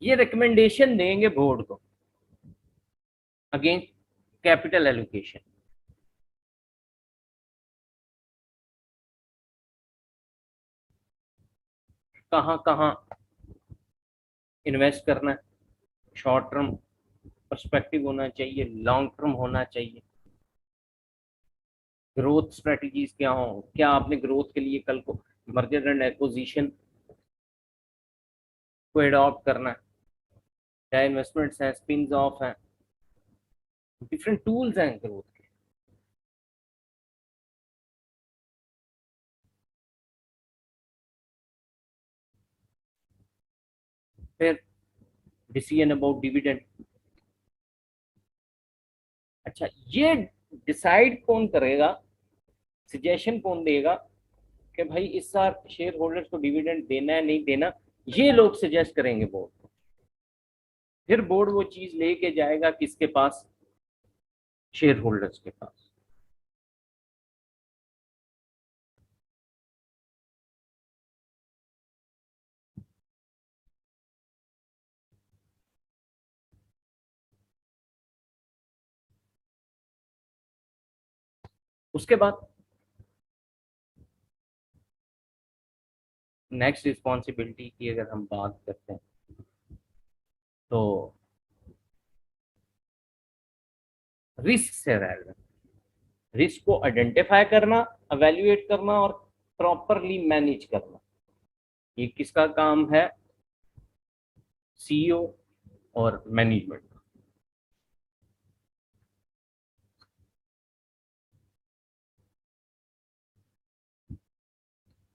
ये रिकमेंडेशन देंगे बोर्ड को अगेन कैपिटल एलोकेशन, कहाँ कहाँ इन्वेस्ट करना है, शॉर्ट टर्म पर्सपेक्टिव होना चाहिए, लॉन्ग टर्म होना चाहिए, ग्रोथ स्ट्रेटजीज क्या हो, क्या आपने ग्रोथ के लिए कल को मर्जर एंड एक्विजिशन को एडॉप्ट करना है, क्या इन्वेस्टमेंट्स हैं, स्पिन ऑफ हैं, डिफरेंट टूल्स हैं ग्रोथ के। फिर डिसीजन अबाउट डिविडेंड। अच्छा, ये डिसाइड कौन करेगा, सजेशन कौन देगा कि भाई इस साल शेयर होल्डर्स को डिविडेंड देना है नहीं देना, ये लोग सजेस्ट करेंगे बोर्ड को। फिर बोर्ड वो चीज लेके जाएगा किसके पास? शेयर होल्डर्स के पास। उसके बाद नेक्स्ट रिस्पॉन्सिबिलिटी की अगर हम बात करते हैं तो रिस्क से रेलेवेंट, रिस्क को आइडेंटिफाई करना, एवेल्युएट करना और प्रॉपरली मैनेज करना, ये किसका काम है? सीईओ और मैनेजमेंट।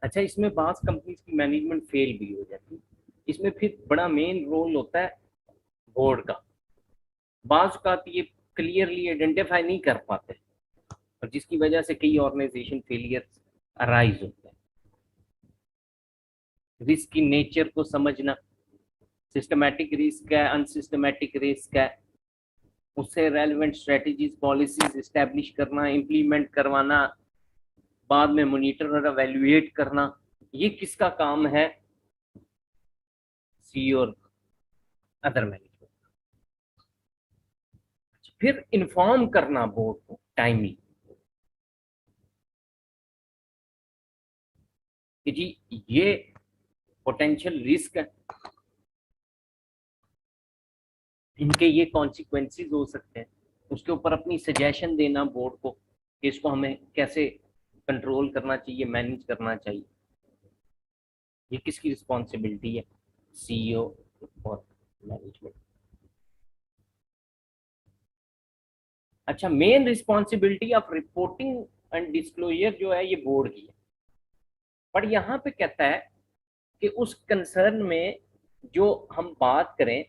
अच्छा, इसमें बास कंपनीज की मैनेजमेंट फेल भी हो जाती है, इसमें फिर बड़ा मेन रोल होता है बोर्ड का। बाज का ये क्लियरली आइडेंटिफाई नहीं कर पाते और जिसकी वजह से कई ऑर्गेनाइजेशन फेलियर अराइज होते हैं। रिस्क की नेचर को समझना, सिस्टमैटिक रिस्क है, अनसिस्टमैटिक रिस्क है, उससे रेलेवेंट स्ट्रेटजीज पॉलिसीज इस्टेब्लिश करना, इम्प्लीमेंट करवाना, बाद में मॉनिटर और एवेल्युएट करना, ये किसका काम है? सी और अदर मैनेजमेंट। फिर इन्फॉर्म करना बोर्ड को टाइमली कि जी ये पोटेंशियल रिस्क है, इनके ये कॉन्सिक्वेंसेस हो सकते हैं, उसके ऊपर अपनी सजेशन देना बोर्ड को कि इसको हमें कैसे कंट्रोल करना चाहिए, मैनेज करना चाहिए। ये किसकी रिस्पॉन्सिबिलिटी है? सीईओ और मैनेजमेंट। अच्छा, main responsibility of reporting and disclosure जो है ये बोर्ड की है, पर यहाँ पे कहता है कि उस कंसर्न में जो हम बात करें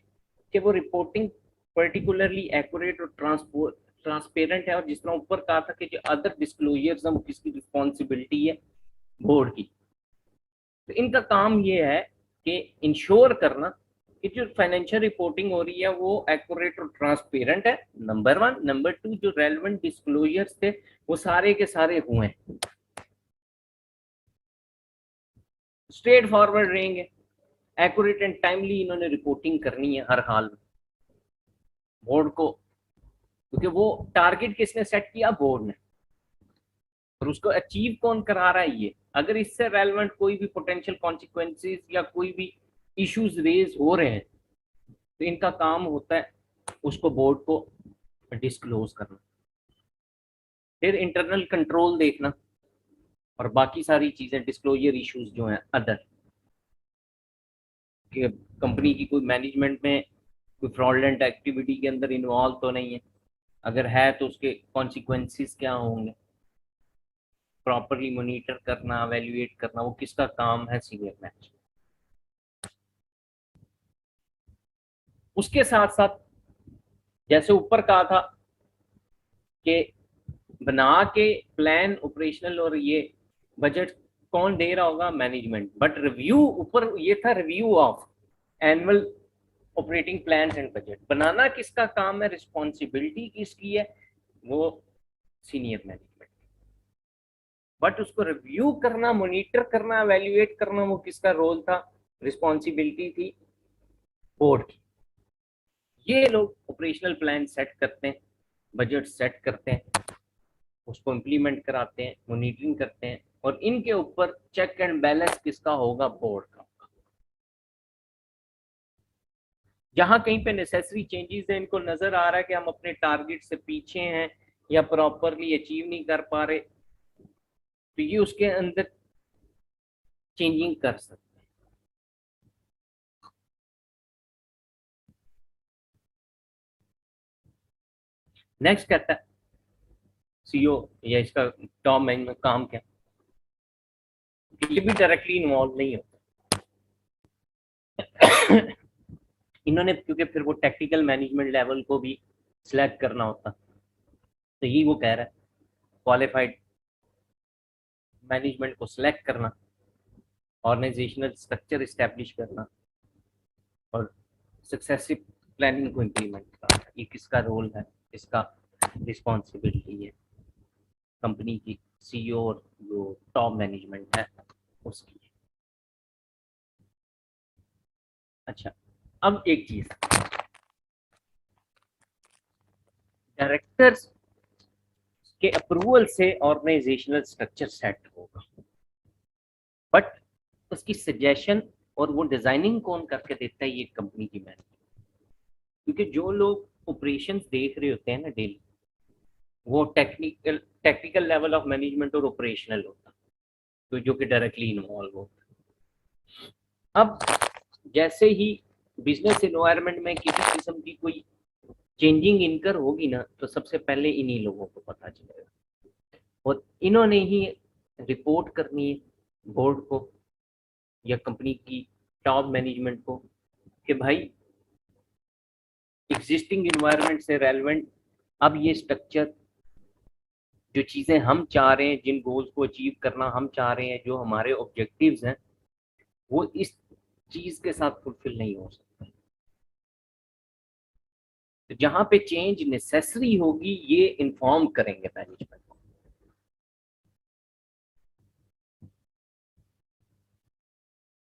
कि वो रिपोर्टिंग पर्टिकुलरली एक्यूरेट और ट्रांसपेरेंट है, और जिस तरह ऊपर कहा था कि जो अदर डिस्क्लोजर्स हैं वो किसकी रिस्पॉन्सिबिलिटी है? बोर्ड की। तो इनका काम ये है कि इंश्योर करना कि जो फाइनेंशियल रिपोर्टिंग हो रही है वो एक्यूरेट और ट्रांसपेरेंट है, नंबर वन। नंबर टू, जो रेलेवेंट डिस्क्लोजर्स थे वो सारे के सारे हुए हैं, स्ट्रेट फॉरवर्ड रहेंगे, एक्यूरेट एंड टाइमली इन्होंने रिपोर्टिंग करनी है हर हाल में बोर्ड को, क्योंकि वो टारगेट किसने सेट किया? बोर्ड ने। और उसको अचीव कौन करा रहा है? ये। अगर इससे रेलेवेंट कोई भी पोटेंशियल कॉन्सिक्वेंसेस या कोई भी इश्यूज रेज हो रहे हैं तो इनका काम होता है उसको बोर्ड को डिस्क्लोज करना, फिर इंटरनल कंट्रोल देखना, और बाकी सारी चीजें डिस्क्लोजर इश्यूज जो हैं अदर, कि कंपनी की कोई मैनेजमेंट में कोई फ्रॉडलेंट एक्टिविटी के अंदर इन्वॉल्व तो नहीं है, अगर है तो उसके कॉन्सिक्वेंसेस क्या होंगे, प्रॉपरली मॉनिटर करना, एवेल्युएट करना, वो किसका काम है? Senior management. उसके साथ साथ जैसे ऊपर कहा था कि बना के प्लान ऑपरेशनल और ये बजट कौन दे रहा होगा? मैनेजमेंट। बट रिव्यू, ऊपर ये था review of annual operating plan and budget, बनाना किसका काम है? रिस्पॉन्सिबिलिटी किसकी है? वो सीनियर मैनेजमेंट। बट उसको रिव्यू करना, मॉनिटर करना, एवेल्युएट करना, वो किसका रोल था? रिस्पॉन्सिबिलिटी थी बोर्ड की। ये लोग ऑपरेशनल प्लान सेट करते हैं, बजट सेट करते हैं, उसको इम्प्लीमेंट कराते हैं, मॉनिटरिंग करते हैं, और इनके ऊपर चेक एंड बैलेंस किसका होगा? बोर्ड का। जहां कहीं पे नेसेसरी चेंजेस है, इनको नजर आ रहा है कि हम अपने टारगेट से पीछे हैं या प्रॉपरली अचीव नहीं कर पा रहे, तो ये उसके अंदर चेंजिंग कर सकते हैं। नेक्स्ट कहता है सीईओ या इसका टॉप मैनेजमेंट काम क्या? ये भी डायरेक्टली इन्वॉल्व नहीं होता। इन्होंने, क्योंकि फिर वो टेक्निकल मैनेजमेंट लेवल को भी सिलेक्ट करना होता, तो यही वो कह रहा है, क्वालिफाइड मैनेजमेंट को सिलेक्ट करना, ऑर्गेनाइजेशनल स्ट्रक्चर इस्टेब्लिश करना, और सक्सेसिव प्लानिंग को इम्प्लीमेंट करना, ये किसका रोल है, किसका रिस्पॉन्सिबिलिटी है, कंपनी की सीईओ और जो टॉप मैनेजमेंट है उसकी। अच्छा, अब एक चीज, डायरेक्टर्स के अप्रूवल से ऑर्गेनाइजेशनल स्ट्रक्चर सेट होगा, बट उसकी सजेशन और वो डिजाइनिंग कौन करके देता है, ये कंपनी की मैनेजमेंट। क्योंकि जो लोग ऑपरेशंस देख रहे होते हैं ना डेली, वो टेक्निकल लेवल ऑफ मैनेजमेंट और ऑपरेशनल होता है, तो जो कि डायरेक्टली इन्वॉल्व होता है। अब जैसे ही बिजनेस एनवायरनमेंट में किसी किस्म की कोई चेंजिंग इनकर होगी ना, तो सबसे पहले इन्हीं लोगों को पता चलेगा, और इन्होंने ही रिपोर्ट करनी है बोर्ड को या कंपनी की टॉप मैनेजमेंट को कि भाई एग्जिस्टिंग इन्वायरमेंट से रेलेवेंट अब ये स्ट्रक्चर, जो चीज़ें हम चाह रहे हैं, जिन गोल्स को अचीव करना हम चाह रहे हैं, जो हमारे ऑब्जेक्टिव्स हैं, वो इस चीज़ के साथ फुलफिल नहीं हो सकते। तो जहां पे चेंज नेसेसरी होगी, ये इन्फॉर्म करेंगे मैनेजमेंट को।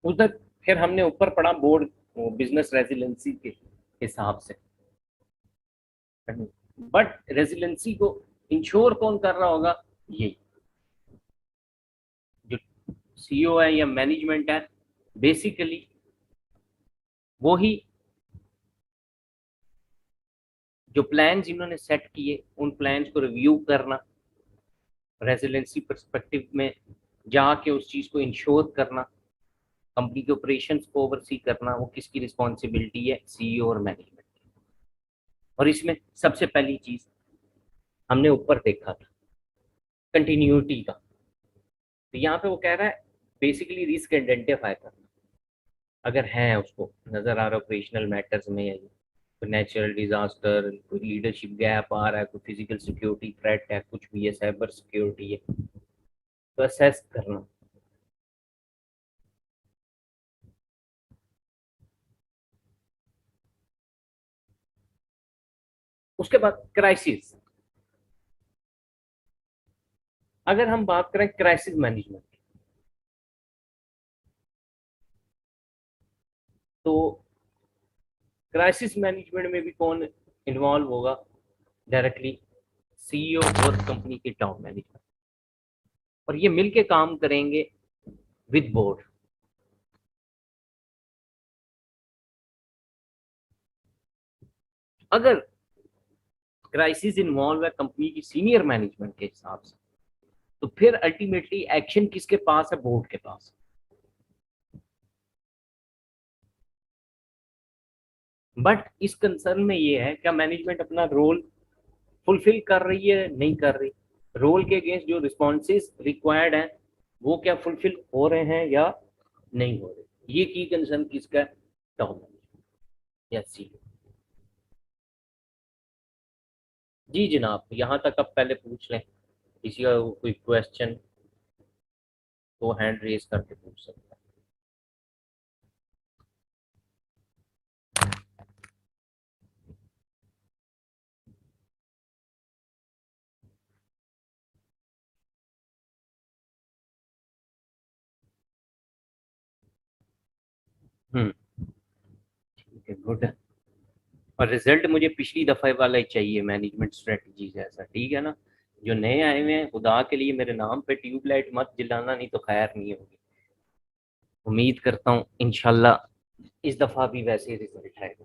उधर फिर हमने ऊपर पढ़ा बोर्ड बिजनेस रेजिलेंसी के हिसाब से, बट रेजिलेंसी को इंश्योर कौन कर रहा होगा, यही जो सीईओ है या मैनेजमेंट है, बेसिकली वो ही जो प्लान्स इन्होंने सेट किए, उन प्लान्स को रिव्यू करना, रेजिलेंसी पर्सपेक्टिव में जाके उस चीज को इंश्योर करना, कंपनी के ऑपरेशंस को ओवरसी करना, वो किसकी रिस्पॉन्सिबिलिटी है, सीईओ और मैनेजमेंट। और इसमें सबसे पहली चीज हमने ऊपर देखा था, कंटिन्यूटी का। तो यहाँ पे वो कह रहा है बेसिकली रिस्क आइडेंटिफाई करना, अगर है उसको नजर आ रहा है ऑपरेशनल मैटर्स में, या कोई नेचुरल डिजास्टर, कोई लीडरशिप गैप आ रहा है, कोई फिजिकल सिक्योरिटी थ्रेट है, कुछ भी है, साइबर सिक्योरिटी है, तो असेस करना। उसके बाद क्राइसिस, अगर हम बात करें क्राइसिस मैनेजमेंट, तो क्राइसिस मैनेजमेंट में भी कौन इन्वॉल्व होगा, डायरेक्टली सीईओ और कंपनी के टॉप मैनेजमेंट, और ये मिलके काम करेंगे विद बोर्ड। अगर क्राइसिस इन्वॉल्व है कंपनी की सीनियर मैनेजमेंट के हिसाब से, तो फिर अल्टीमेटली एक्शन किसके पास है, बोर्ड के पास। बट इस कंसर्न में ये है, क्या मैनेजमेंट अपना रोल फुलफिल कर रही है, नहीं कर रही, रोल के अगेंस्ट जो रिस्पॉन्सेज रिक्वायर्ड हैं, वो क्या फुलफिल हो रहे हैं या नहीं हो रहे, ये की कंसर्न किसका है, टॉप मैनेजमेंट या सीईओ। जी जनाब, यहाँ तक आप पहले पूछ लें, किसी का कोई क्वेश्चन तो हैंड रेज करके पूछ सकते हैं। ठीक है, गुड। और रिजल्ट मुझे पिछली दफे वाला ही चाहिए, मैनेजमेंट स्ट्रेटजी जैसा, ठीक है ना। जो नए आए हुए हैं, खुदा के लिए मेरे नाम पे ट्यूबलाइट मत जलाना, नहीं तो खैर नहीं होगी। उम्मीद करता हूँ इंशाल्लाह इस दफा भी वैसे ही रिजल्ट आएगा।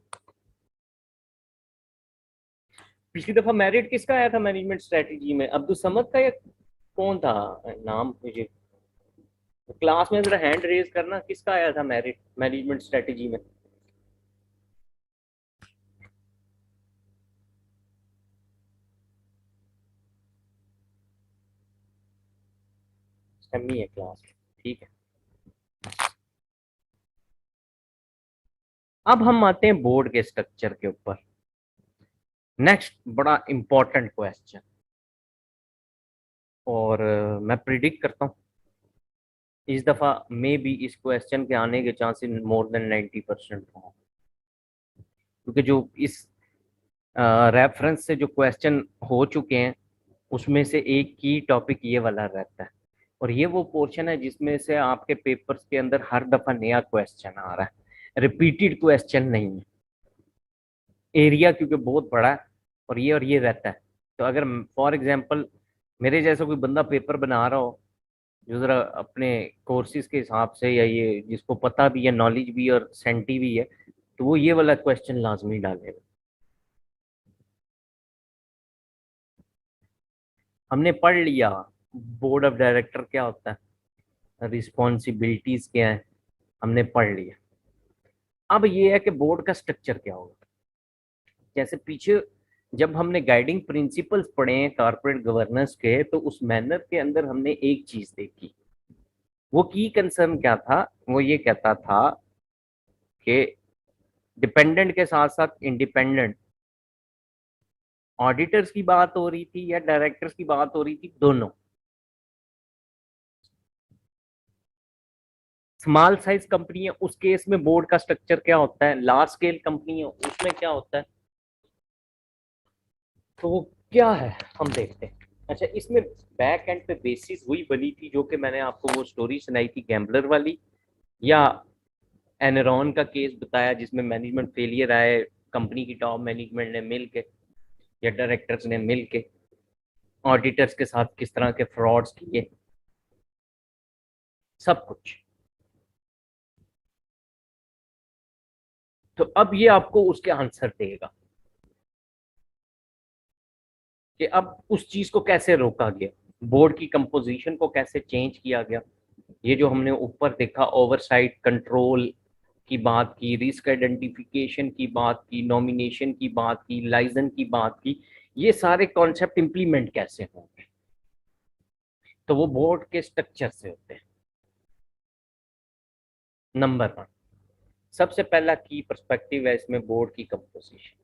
पिछली दफा मेरिट किसका आया था मैनेजमेंट स्ट्रेटजी में, अब्दुल समद का, या कौन था नाम मुझे, क्लास में जरा हैंड रेज करना, किसका आया था मेरिट मैनेजमेंट स्ट्रेटजी में। एम है क्लास, ठीक है। अब हम आते हैं बोर्ड के स्ट्रक्चर के ऊपर। नेक्स्ट बड़ा इंपॉर्टेंट क्वेश्चन, और मैं प्रिडिक्ट करता हूँ इस दफा मे भी इस क्वेश्चन के आने के चांसेस मोर देन 90% हों। क्योंकि जो इस रेफरेंस से जो क्वेश्चन हो चुके हैं उसमें से एक की टॉपिक ये वाला रहता है, और ये वो पोर्शन है जिसमें से आपके पेपर्स के अंदर हर दफा नया क्वेश्चन आ रहा है, रिपीटेड क्वेश्चन नहीं है। एरिया क्योंकि बहुत बड़ा है और ये रहता है, तो अगर फॉर एग्जांपल मेरे जैसा कोई बंदा पेपर बना रहा हो जो जरा अपने कोर्सेज के हिसाब से, या ये जिसको पता भी है, नॉलेज भी और सेंटी भी है, तो वो ये वाला क्वेश्चन लाजमी डालेगा। हमने पढ़ लिया बोर्ड ऑफ डायरेक्टर क्या होता है, रिस्पॉन्सिबिलिटीज क्या है, हमने पढ़ लिया। अब ये है कि बोर्ड का स्ट्रक्चर क्या होगा। जैसे पीछे जब हमने गाइडिंग प्रिंसिपल्स पढ़े हैं कॉर्पोरेट गवर्नेंस के, तो उस मैनर के अंदर हमने एक चीज देखी। वो की कंसर्न क्या था, वो ये कहता था कि डिपेंडेंट के साथ साथ इंडिपेंडेंट ऑडिटर्स की बात हो रही थी या डायरेक्टर्स की बात हो रही थी, दोनों। स्मॉल साइज कंपनी है उस केस में बोर्ड का स्ट्रक्चर क्या होता है, लार्ज स्केल कंपनी है उसमें क्या होता है, तो वो क्या है हम देखते हैं। अच्छा, इसमें बैक एंड पे बेसिस हुई बनी थी जो कि मैंने आपको वो स्टोरी सुनाई थी गैम्बलर वाली, या एनरॉन का केस बताया जिसमें मैनेजमेंट फेलियर आए, कंपनी की टॉप मैनेजमेंट ने मिल के या डायरेक्टर्स ने मिल के ऑडिटर्स के साथ किस तरह के फ्रॉड्स किए, सब कुछ। तो अब ये आपको उसके आंसर देगा कि अब उस चीज को कैसे रोका गया, बोर्ड की कंपोजिशन को कैसे चेंज किया गया। ये जो हमने ऊपर देखा, ओवरसाइट कंट्रोल की बात की, रिस्क आइडेंटिफिकेशन की बात की, नॉमिनेशन की बात की, लाइसेंस की बात की, ये सारे कॉन्सेप्ट इंप्लीमेंट कैसे होंगे, तो वो बोर्ड के स्ट्रक्चर से होते हैं। नंबर वन, सबसे पहला की पर्सपेक्टिव है इसमें बोर्ड की कंपोजिशन।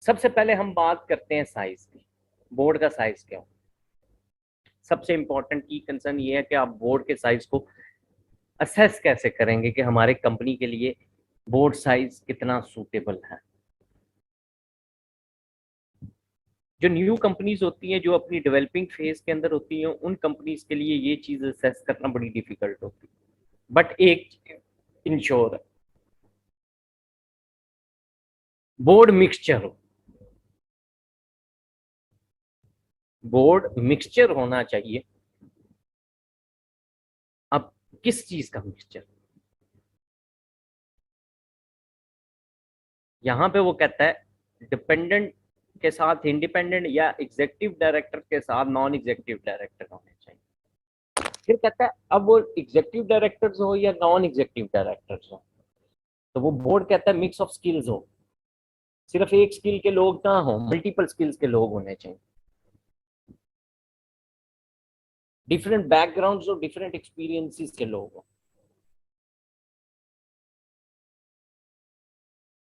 सबसे पहले हम बात करते हैं साइज की, बोर्ड का साइज क्या हो। सबसे इंपॉर्टेंट की कंसर्न ये है कि आप बोर्ड के साइज को असेस कैसे करेंगे कि हमारे कंपनी के लिए बोर्ड साइज कितना सूटेबल है। जो न्यू कंपनीज होती हैं, जो अपनी डेवलपिंग फेज के अंदर होती हैं, उन कंपनीज के लिए ये चीज असेस करना बड़ी डिफिकल्ट होती है। बट एक इंश्योर, बोर्ड मिक्सचर हो, बोर्ड मिक्सचर होना चाहिए। अब किस चीज का मिक्सचर, यहाँ पे वो कहता है डिपेंडेंट के साथ इंडिपेंडेंट या एग्जीक्यूटिव डायरेक्टर के साथ नॉन एग्जीक्यूटिव डायरेक्टर होने चाहिए। फिर कहता है अब वो एग्जीक्यूटिव डायरेक्टर्स हो या नॉन एग्जीक्यूटिव डायरेक्टर्स हो, तो वो बोर्ड कहता है मिक्स ऑफ स्किल्स हो, सिर्फ एक स्किल के लोग ना हो, मल्टीपल स्किल्स के लोग होने चाहिए, डिफरेंट बैकग्राउंड्स और डिफरेंट एक्सपीरियंसेस के लोग हो।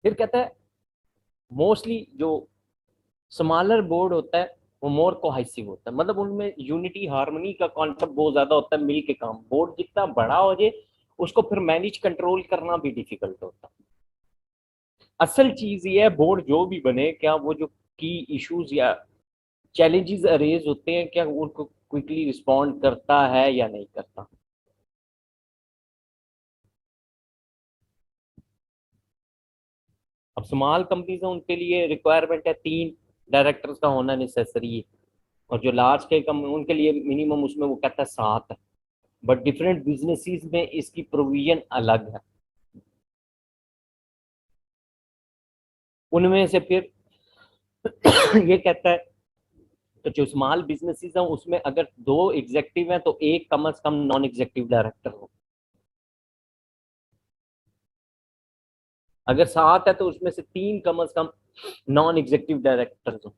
फिर कहता है मोस्टली जो स्मॉलर बोर्ड होता है वो मोर कोहेसिव होता है, मतलब उनमें यूनिटी हार्मनी का कॉन्सेप्ट बहुत ज्यादा होता है, मिल के काम। बोर्ड जितना बड़ा हो जाए उसको फिर मैनेज कंट्रोल करना भी डिफिकल्ट होता है। असल चीज ये है, बोर्ड जो भी बने, क्या वो जो की इश्यूज या चैलेंजेस अरेज होते हैं, क्या उनको क्विकली रिस्पॉन्ड करता है या नहीं करता। अब स्मॉल कंपनीज है उनके लिए रिक्वायरमेंट है 3 डायरेक्टर्स का होना नेसेसरी है, और जो लार्ज स्केल कंपनी उनके लिए मिनिमम उसमें वो कहता है 7 है। बट डिफरेंट बिजनेसेस में इसकी प्रोविजन अलग है। उनमें से फिर ये कहता है, तो जो स्मॉल बिजनेसेस हैं उसमें अगर 2 एग्जेक्टिव हैं तो एक कम से कम नॉन एग्जेक्टिव डायरेक्टर हो। अगर 7 है तो उसमें से 3 कम से कम नॉन एग्जेक्टिव डायरेक्टर हो।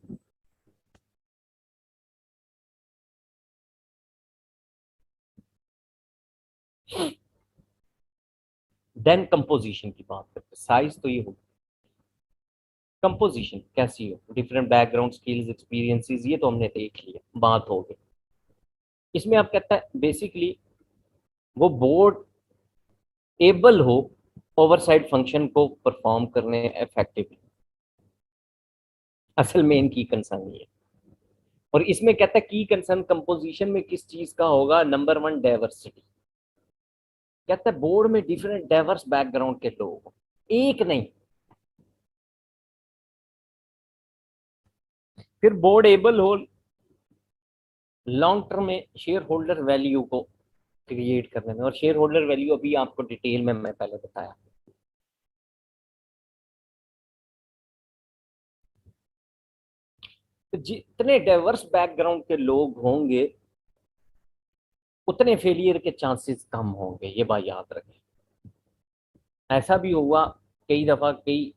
देन कंपोजिशन की बात करते, साइज तो ये हो, कंपोजिशन कैसी हो, डिफरेंट बैकग्राउंड स्किल्स एक्सपीरियंसेस, ये तो हमने देख लिया, बात हो गई। इसमें आप कहता है बेसिकली वो बोर्ड एबल हो ओवरसाइट फंक्शन को परफॉर्म करने इफेक्टिवली, असल में इनकी कंसर्न ये है। और इसमें कहता है की कंसर्न कंपोजिशन में किस चीज का होगा, नंबर वन डाइवर्सिटी। कहता है बोर्ड में डिफरेंट डाइवर्स बैकग्राउंड के लोग, एक नहीं। फिर बोर्ड एबल हो लॉन्ग टर्म में शेयर होल्डर वैल्यू को क्रिएट करने में, और शेयर होल्डर वैल्यू अभी आपको डिटेल में मैं पहले बताया। तो जितने डाइवर्स बैकग्राउंड के लोग होंगे उतने फेलियर के चांसेस कम होंगे, ये बात याद रखें। ऐसा भी हुआ कई दफा, कई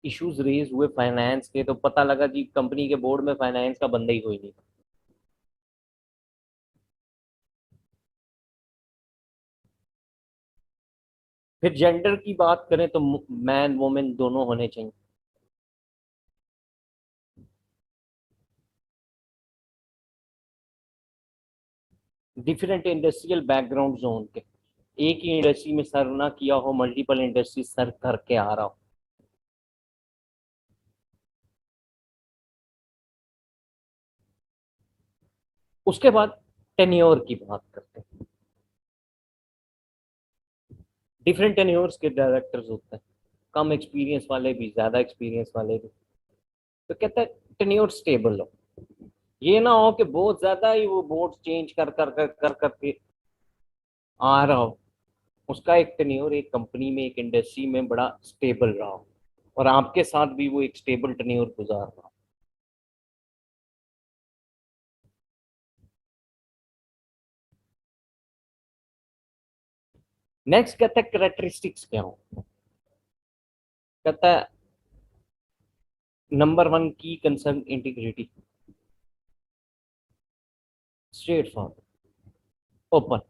इश्यूज रेज हुए फाइनेंस के, तो पता लगा जी कंपनी के बोर्ड में फाइनेंस का बंदा ही कोई नहीं था। फिर जेंडर की बात करें तो मैन वुमेन दोनों होने चाहिए। डिफरेंट इंडस्ट्रियल बैकग्राउंड जोन के, एक ही इंडस्ट्री में सर्व ना किया हो, मल्टीपल इंडस्ट्री सर्व करके आ रहा हो। उसके बाद टेन्योर की बात करते हैं। डिफरेंट टेन्योर्स के डायरेक्टर्स होते हैं, कम एक्सपीरियंस वाले भी, ज्यादा एक्सपीरियंस वाले भी। तो कहता है टेन्योर स्टेबल हो, ये ना हो कि बहुत ज्यादा ही वो बोर्ड चेंज कर करके आ रहा हो। उसका एक टेन्योर एक कंपनी में, एक इंडस्ट्री में बड़ा स्टेबल रहा हो, और आपके साथ भी वो एक स्टेबल टेन्योर गुजार रहा हो। नेक्स्ट कहता है करेक्टरिस्टिक्स क्या हो। कहता है नंबर वन की concern integrity, straight forward, open,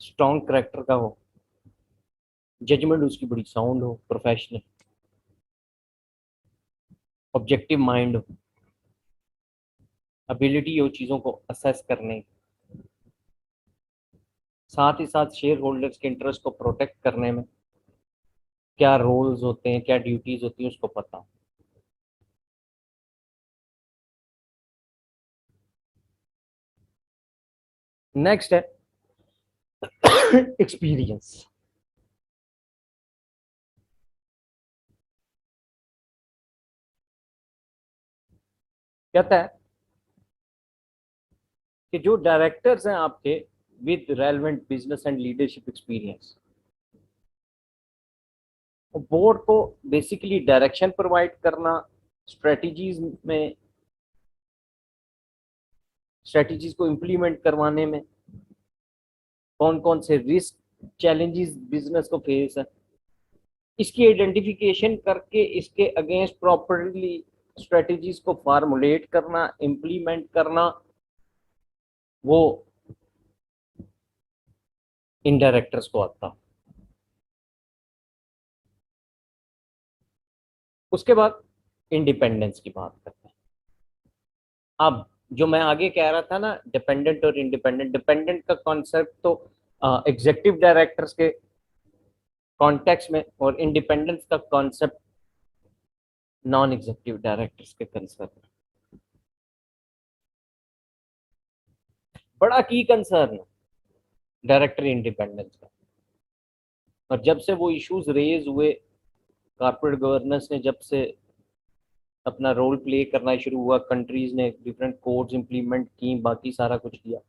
strong character का हो, जजमेंट उसकी बड़ी साउंड हो, प्रोफेशनल, ऑब्जेक्टिव माइंड हो, एबिलिटी हो चीज़ों को असेस करने, साथ ही साथ शेयर होल्डर्स के इंटरेस्ट को प्रोटेक्ट करने में क्या रोल्स होते हैं, क्या ड्यूटीज होती हैं, उसको पता हो। नेक्स्ट है एक्सपीरियंस। कहता है कि जो डायरेक्टर्स हैं आपके with relevant business and leadership experience, board को बेसिकली डायरेक्शन प्रोवाइड करना, स्ट्रेटजीज में स्ट्रेटजीज को इम्प्लीमेंट करवाने में, कौन कौन से रिस्क चैलेंजेस बिजनेस को फेस है, इसकी आइडेंटिफिकेशन करके इसके अगेंस्ट प्रॉपरली स्ट्रेटजीज को फार्मुलेट करना, इम्प्लीमेंट करना, वो इन डायरेक्टर्स को आता। उसके बाद इंडिपेंडेंस की बात करते हैं। अब जो मैं आगे कह रहा था ना, डिपेंडेंट और इंडिपेंडेंट, डिपेंडेंट का कॉन्सेप्ट तो एग्जीक्यूटिव डायरेक्टर्स के कॉन्टेक्स्ट में, और इंडिपेंडेंस का कॉन्सेप्ट नॉन एग्जीक्यूटिव डायरेक्टर्स के कंसर्न में। बड़ा की कंसर्न है डायरेक्टर इंडिपेंडेंस का। और जब से वो इश्यूज रेज हुए, कॉर्पोरेट गवर्नेंस ने जब से अपना रोल प्ले करना शुरू हुआ, कंट्रीज ने डिफरेंट कोड्स इंप्लीमेंट की, बाकी सारा कुछ किया,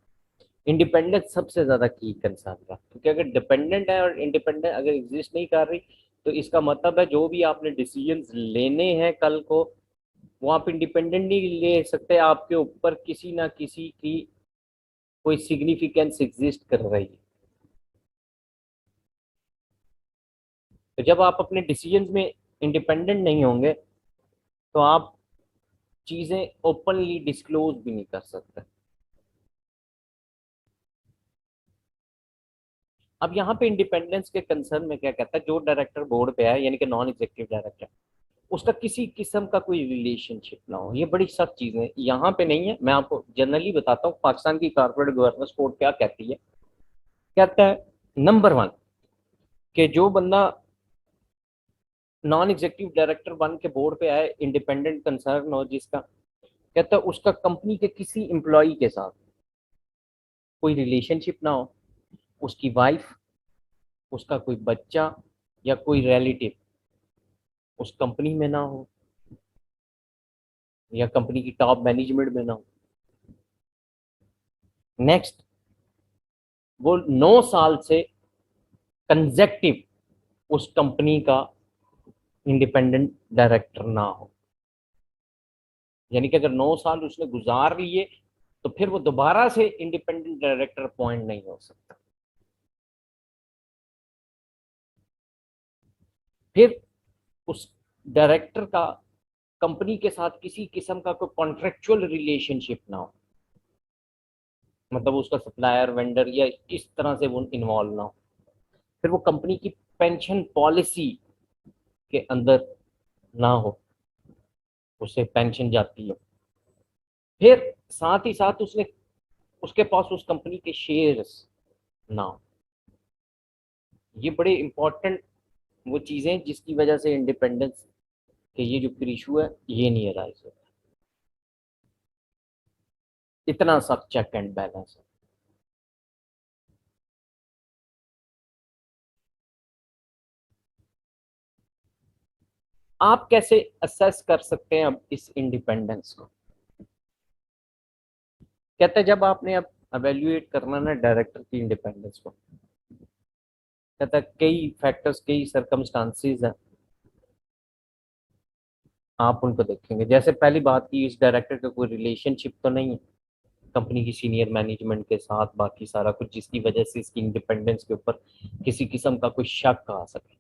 इंडिपेंडेंस सबसे ज्यादा की कंसर्न था। क्योंकि अगर डिपेंडेंट है और इंडिपेंडेंट अगर एग्जिस्ट नहीं कर रही, तो इसका मतलब है जो भी आपने डिसीजंस लेने हैं कल को, वो आप इंडिपेंडेंट नहीं ले सकते, आपके ऊपर किसी ना किसी की कोई सिग्निफिकेंस एग्जिस्ट कर रही है। तो जब आप अपने डिसीजंस में इंडिपेंडेंट नहीं होंगे, तो आप चीजें ओपनली डिस्क्लोज भी नहीं कर सकते। अब यहाँ पे इंडिपेंडेंस के कंसर्न में क्या कहता है, जो डायरेक्टर बोर्ड पे है यानी कि नॉन एग्जीक्यूटिव डायरेक्टर, उसका किसी किस्म का कोई रिलेशनशिप ना हो। ये बड़ी सख्त चीज है, यहाँ पे नहीं है, मैं आपको जनरली बताता हूँ पाकिस्तान की कॉर्पोरेट गवर्नेंस कोड क्या कहती है। कहता है नंबर वन, कि जो बंदा नॉन एग्जीक्यूटिव डायरेक्टर बन के बोर्ड पे आए, इंडिपेंडेंट कंसर्न हो जिसका, कहता है उसका कंपनी के किसी एम्प्लॉय के साथ कोई रिलेशनशिप ना हो, उसकी वाइफ, उसका कोई बच्चा या कोई रिलेटिव उस कंपनी में ना हो या कंपनी की टॉप मैनेजमेंट में ना हो। नेक्स्ट, वो 9 साल से कंजेक्टिव उस कंपनी का इंडिपेंडेंट डायरेक्टर ना हो। यानी कि अगर 9 साल उसने गुजार लिए तो फिर वो दोबारा से इंडिपेंडेंट डायरेक्टर अपॉइंट नहीं हो सकता। फिर उस डायरेक्टर का कंपनी के साथ किसी किस्म का कोई कॉन्ट्रेक्चुअल रिलेशनशिप ना हो, मतलब उसका सप्लायर वेंडर या इस तरह से वो इन्वॉल्व ना हो। फिर वो कंपनी की पेंशन पॉलिसी के अंदर ना हो, उससे पेंशन जाती हो। फिर साथ ही साथ उसने उसके पास उस कंपनी के शेयर्स ना हो। ये बड़े इंपॉर्टेंट वो चीजें जिसकी वजह से इंडिपेंडेंस के ये जो फिर इशू है ये नहीं अराइज होता। इतना सब चेक एंड बैलेंस है। आप कैसे असेस कर सकते हैं अब इस इंडिपेंडेंस को? कहते हैं जब आपने अब एवेल्युएट करना ना डायरेक्टर की इंडिपेंडेंस को, कहता है कई फैक्टर्स, कई सर्कमस्टांसेस हैं, आप उनको देखेंगे। जैसे पहली बात की, इस डायरेक्टर का कोई रिलेशनशिप तो नहीं है कंपनी की सीनियर मैनेजमेंट के साथ, बाकी सारा कुछ जिसकी वजह से इसकी इंडिपेंडेंस के ऊपर किसी किस्म का कोई शक आ सके।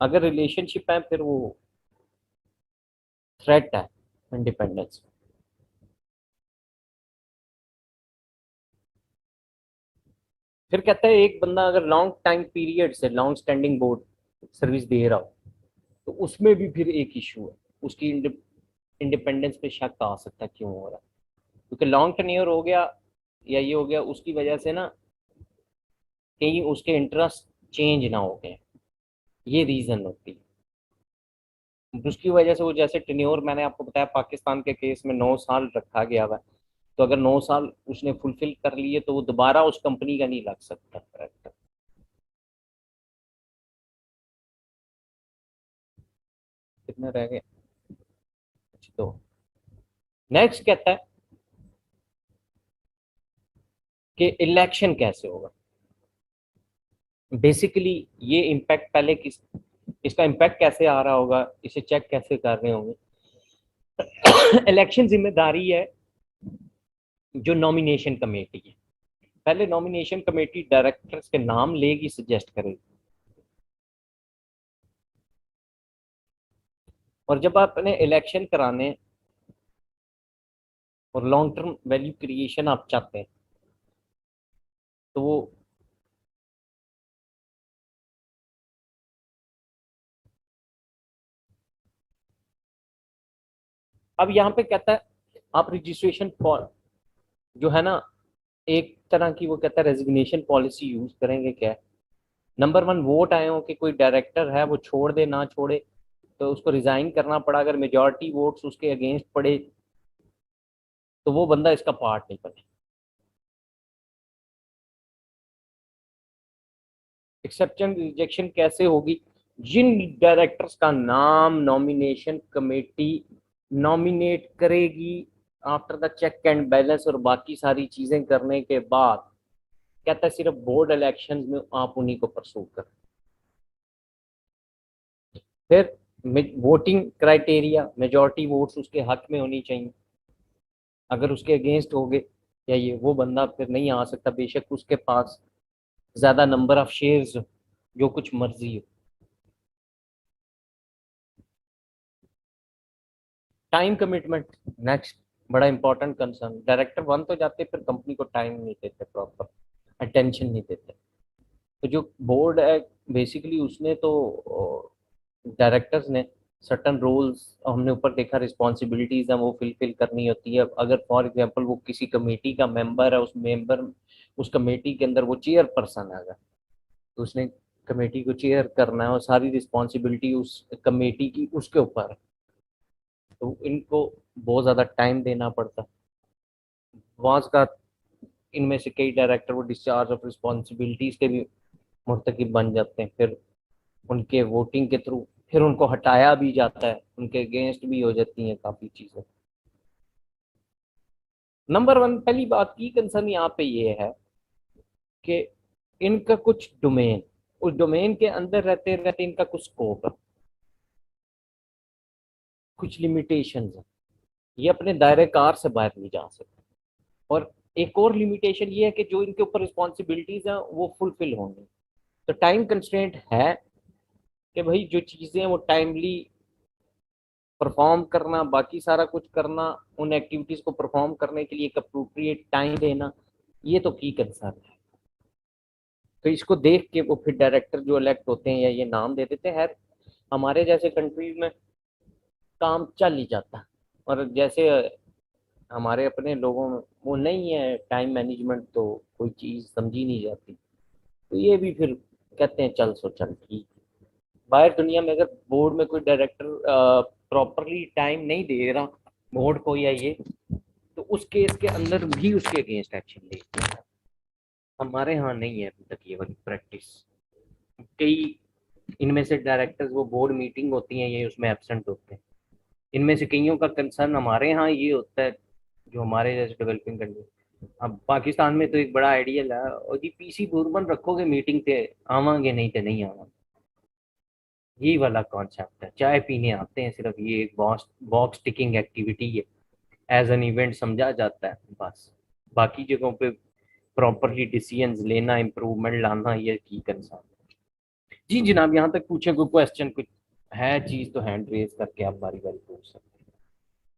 अगर रिलेशनशिप है फिर वो थ्रेट है इंडिपेंडेंस। फिर कहता है एक बंदा अगर लॉन्ग टाइम पीरियड से लॉन्ग स्टैंडिंग बोर्ड सर्विस दे रहा हो तो उसमें भी फिर एक इशू है, उसकी इंडिपेंडेंस पे शक आ सकता है क्यों हो रहा है, क्योंकि लॉन्ग टेन्योर हो गया या ये हो गया उसकी वजह से ना कहीं उसके इंटरेस्ट चेंज ना हो गए, ये रीजन होती है। उसकी वजह से वो जैसे टेन्योर मैंने आपको बताया पाकिस्तान के केस में 9 साल रखा गया हुआ है, तो अगर 9 साल उसने फुलफिल कर लिए तो वो दोबारा उस कंपनी का नहीं लग सकता करेक्ट। कितने रह गए? तो नेक्स्ट कहता है कि इलेक्शन कैसे होगा। बेसिकली ये इम्पैक्ट पहले किस, इसका इम्पैक्ट कैसे आ रहा होगा, इसे चेक कैसे कर रहे होंगे। इलेक्शन जिम्मेदारी है जो नॉमिनेशन कमेटी है। पहले नॉमिनेशन कमेटी डायरेक्टर्स के नाम लेगी, सजेस्ट करेगी, और जब आपने इलेक्शन कराने और लॉन्ग टर्म वैल्यू क्रिएशन आप चाहते हैं तो वो अब यहाँ पे कहता है आप रजिस्ट्रेशन फॉर जो है ना, एक तरह की वो कहता है रेजिग्नेशन पॉलिसी यूज करेंगे। क्या है? नंबर 1, वोट आए हो कि कोई डायरेक्टर है वो छोड़ दे ना छोड़े, तो उसको रिजाइन करना पड़ा, अगर मेजॉरिटी वोट्स उसके अगेंस्ट पड़े तो वो बंदा इसका पार्ट नहीं बने। एक्सेप्शन रिजेक्शन कैसे होगी? जिन डायरेक्टर्स का नाम नॉमिनेशन कमेटी नॉमिनेट करेगी after the check and balance और बाकी सारी चीजें करने के बाद, कहता है सिर्फ बोर्ड इलेक्शंस में आप उन्हीं को परसू कर। फिर वोटिंग क्राइटेरिया, मेजॉरिटी वोट्स उसके हक में होनी चाहिए, अगर उसके अगेंस्ट हो गए या ये वो बंदा फिर नहीं आ सकता, बेशक उसके पास ज्यादा नंबर ऑफ शेयर्स हो, जो कुछ मर्जी हो। टाइम कमिटमेंट नेक्स्ट, बड़ा इंपॉर्टेंट कंसर्न। डायरेक्टर बन तो जाते फिर कंपनी को टाइम नहीं देते, प्रॉपर अटेंशन नहीं देते। तो जो बोर्ड है बेसिकली उसने तो डायरेक्टर्स ने सर्टन रोल्स हमने ऊपर देखा, रिस्पॉन्सिबिलिटीज हैं वो फिल करनी होती है। अगर फॉर एग्जांपल वो किसी कमेटी का मेंबर है, उस कमेटी के अंदर वो चेयर पर्सन है, तो उसने कमेटी को चेयर करना है और सारी रिस्पॉन्सिबिलिटी उस कमेटी की उसके ऊपर है, तो इनको बहुत ज़्यादा टाइम देना पड़ता है। वहाँ का इनमें से कई डायरेक्टर वो डिस्चार्ज ऑफ रिस्पॉन्सिबिलिटीज के भी मुर्तकिब बन जाते हैं, फिर उनके वोटिंग के थ्रू फिर उनको हटाया भी जाता है, उनके अगेंस्ट भी हो जाती हैं काफ़ी चीज़ें। नंबर वन पहली बात की कंसर्न यहाँ पे ये है कि इनका कुछ डोमेन, उस डोमेन के अंदर रहते रहते इनका कुछ स्कोप है, कुछ लिमिटेशंस है, ये अपने दायरे कार से बाहर नहीं जा सकते। और एक और लिमिटेशन ये है कि जो इनके ऊपर रिस्पॉन्सिबिलिटीज हैं वो फुलफिल होंगी, तो टाइम कंस्ट्रेंट है कि भाई जो चीज़ें हैं वो टाइमली परफॉर्म करना, बाकी सारा कुछ करना, उन एक्टिविटीज़ को परफॉर्म करने के लिए एक अप्रोप्रिएट टाइम देना, ये तो की कंसर्न है। तो इसको देख के वो फिर डायरेक्टर जो इलेक्ट होते हैं या ये नाम दे देते हैं। हमारे जैसे कंट्रीज में काम चल ही जाता है, और जैसे हमारे अपने लोगों में वो नहीं है टाइम मैनेजमेंट, तो कोई चीज़ समझी नहीं जाती, तो ये भी फिर कहते हैं चल सो चल ठीक। बाहर दुनिया में अगर बोर्ड में कोई डायरेक्टर प्रॉपरली टाइम नहीं दे रहा बोर्ड को या ये, तो उस केस के अंदर भी उसके अगेंस्ट एक्शन ले। हमारे यहाँ नहीं है अभी तक ये वाली प्रैक्टिस। कई इनमें से डायरेक्टर्स वो बोर्ड मीटिंग होती है ये उसमें एब्सेंट होते हैं। इनमें से कईयों का कंसर्न हमारे यहाँ ये होता है, जो हमारे जैसे डेवलपिंग कंट्री, अब पाकिस्तान में तो एक बड़ा आइडियल है, और जी पीसी बुरबन रखोगे मीटिंग पे आवांगे, नहीं तो नहीं आवांगे, यही वाला कॉन्सेप्ट है। चाय पीने आते हैं सिर्फ, ये एक बॉक्स टिकिंग एक्टिविटी है, एज एन इवेंट समझा जाता है बस। बाकी जगहों पे प्रॉपरली डिसीजंस लेना, इम्प्रूवमेंट लाना, ये की कंसर्न। जी जनाब, यहाँ तक पूछे कोई क्वेश्चन, कुछ है चीज़ तो हैंड रेज करके आप बारी बारी पूछ सकते हैं।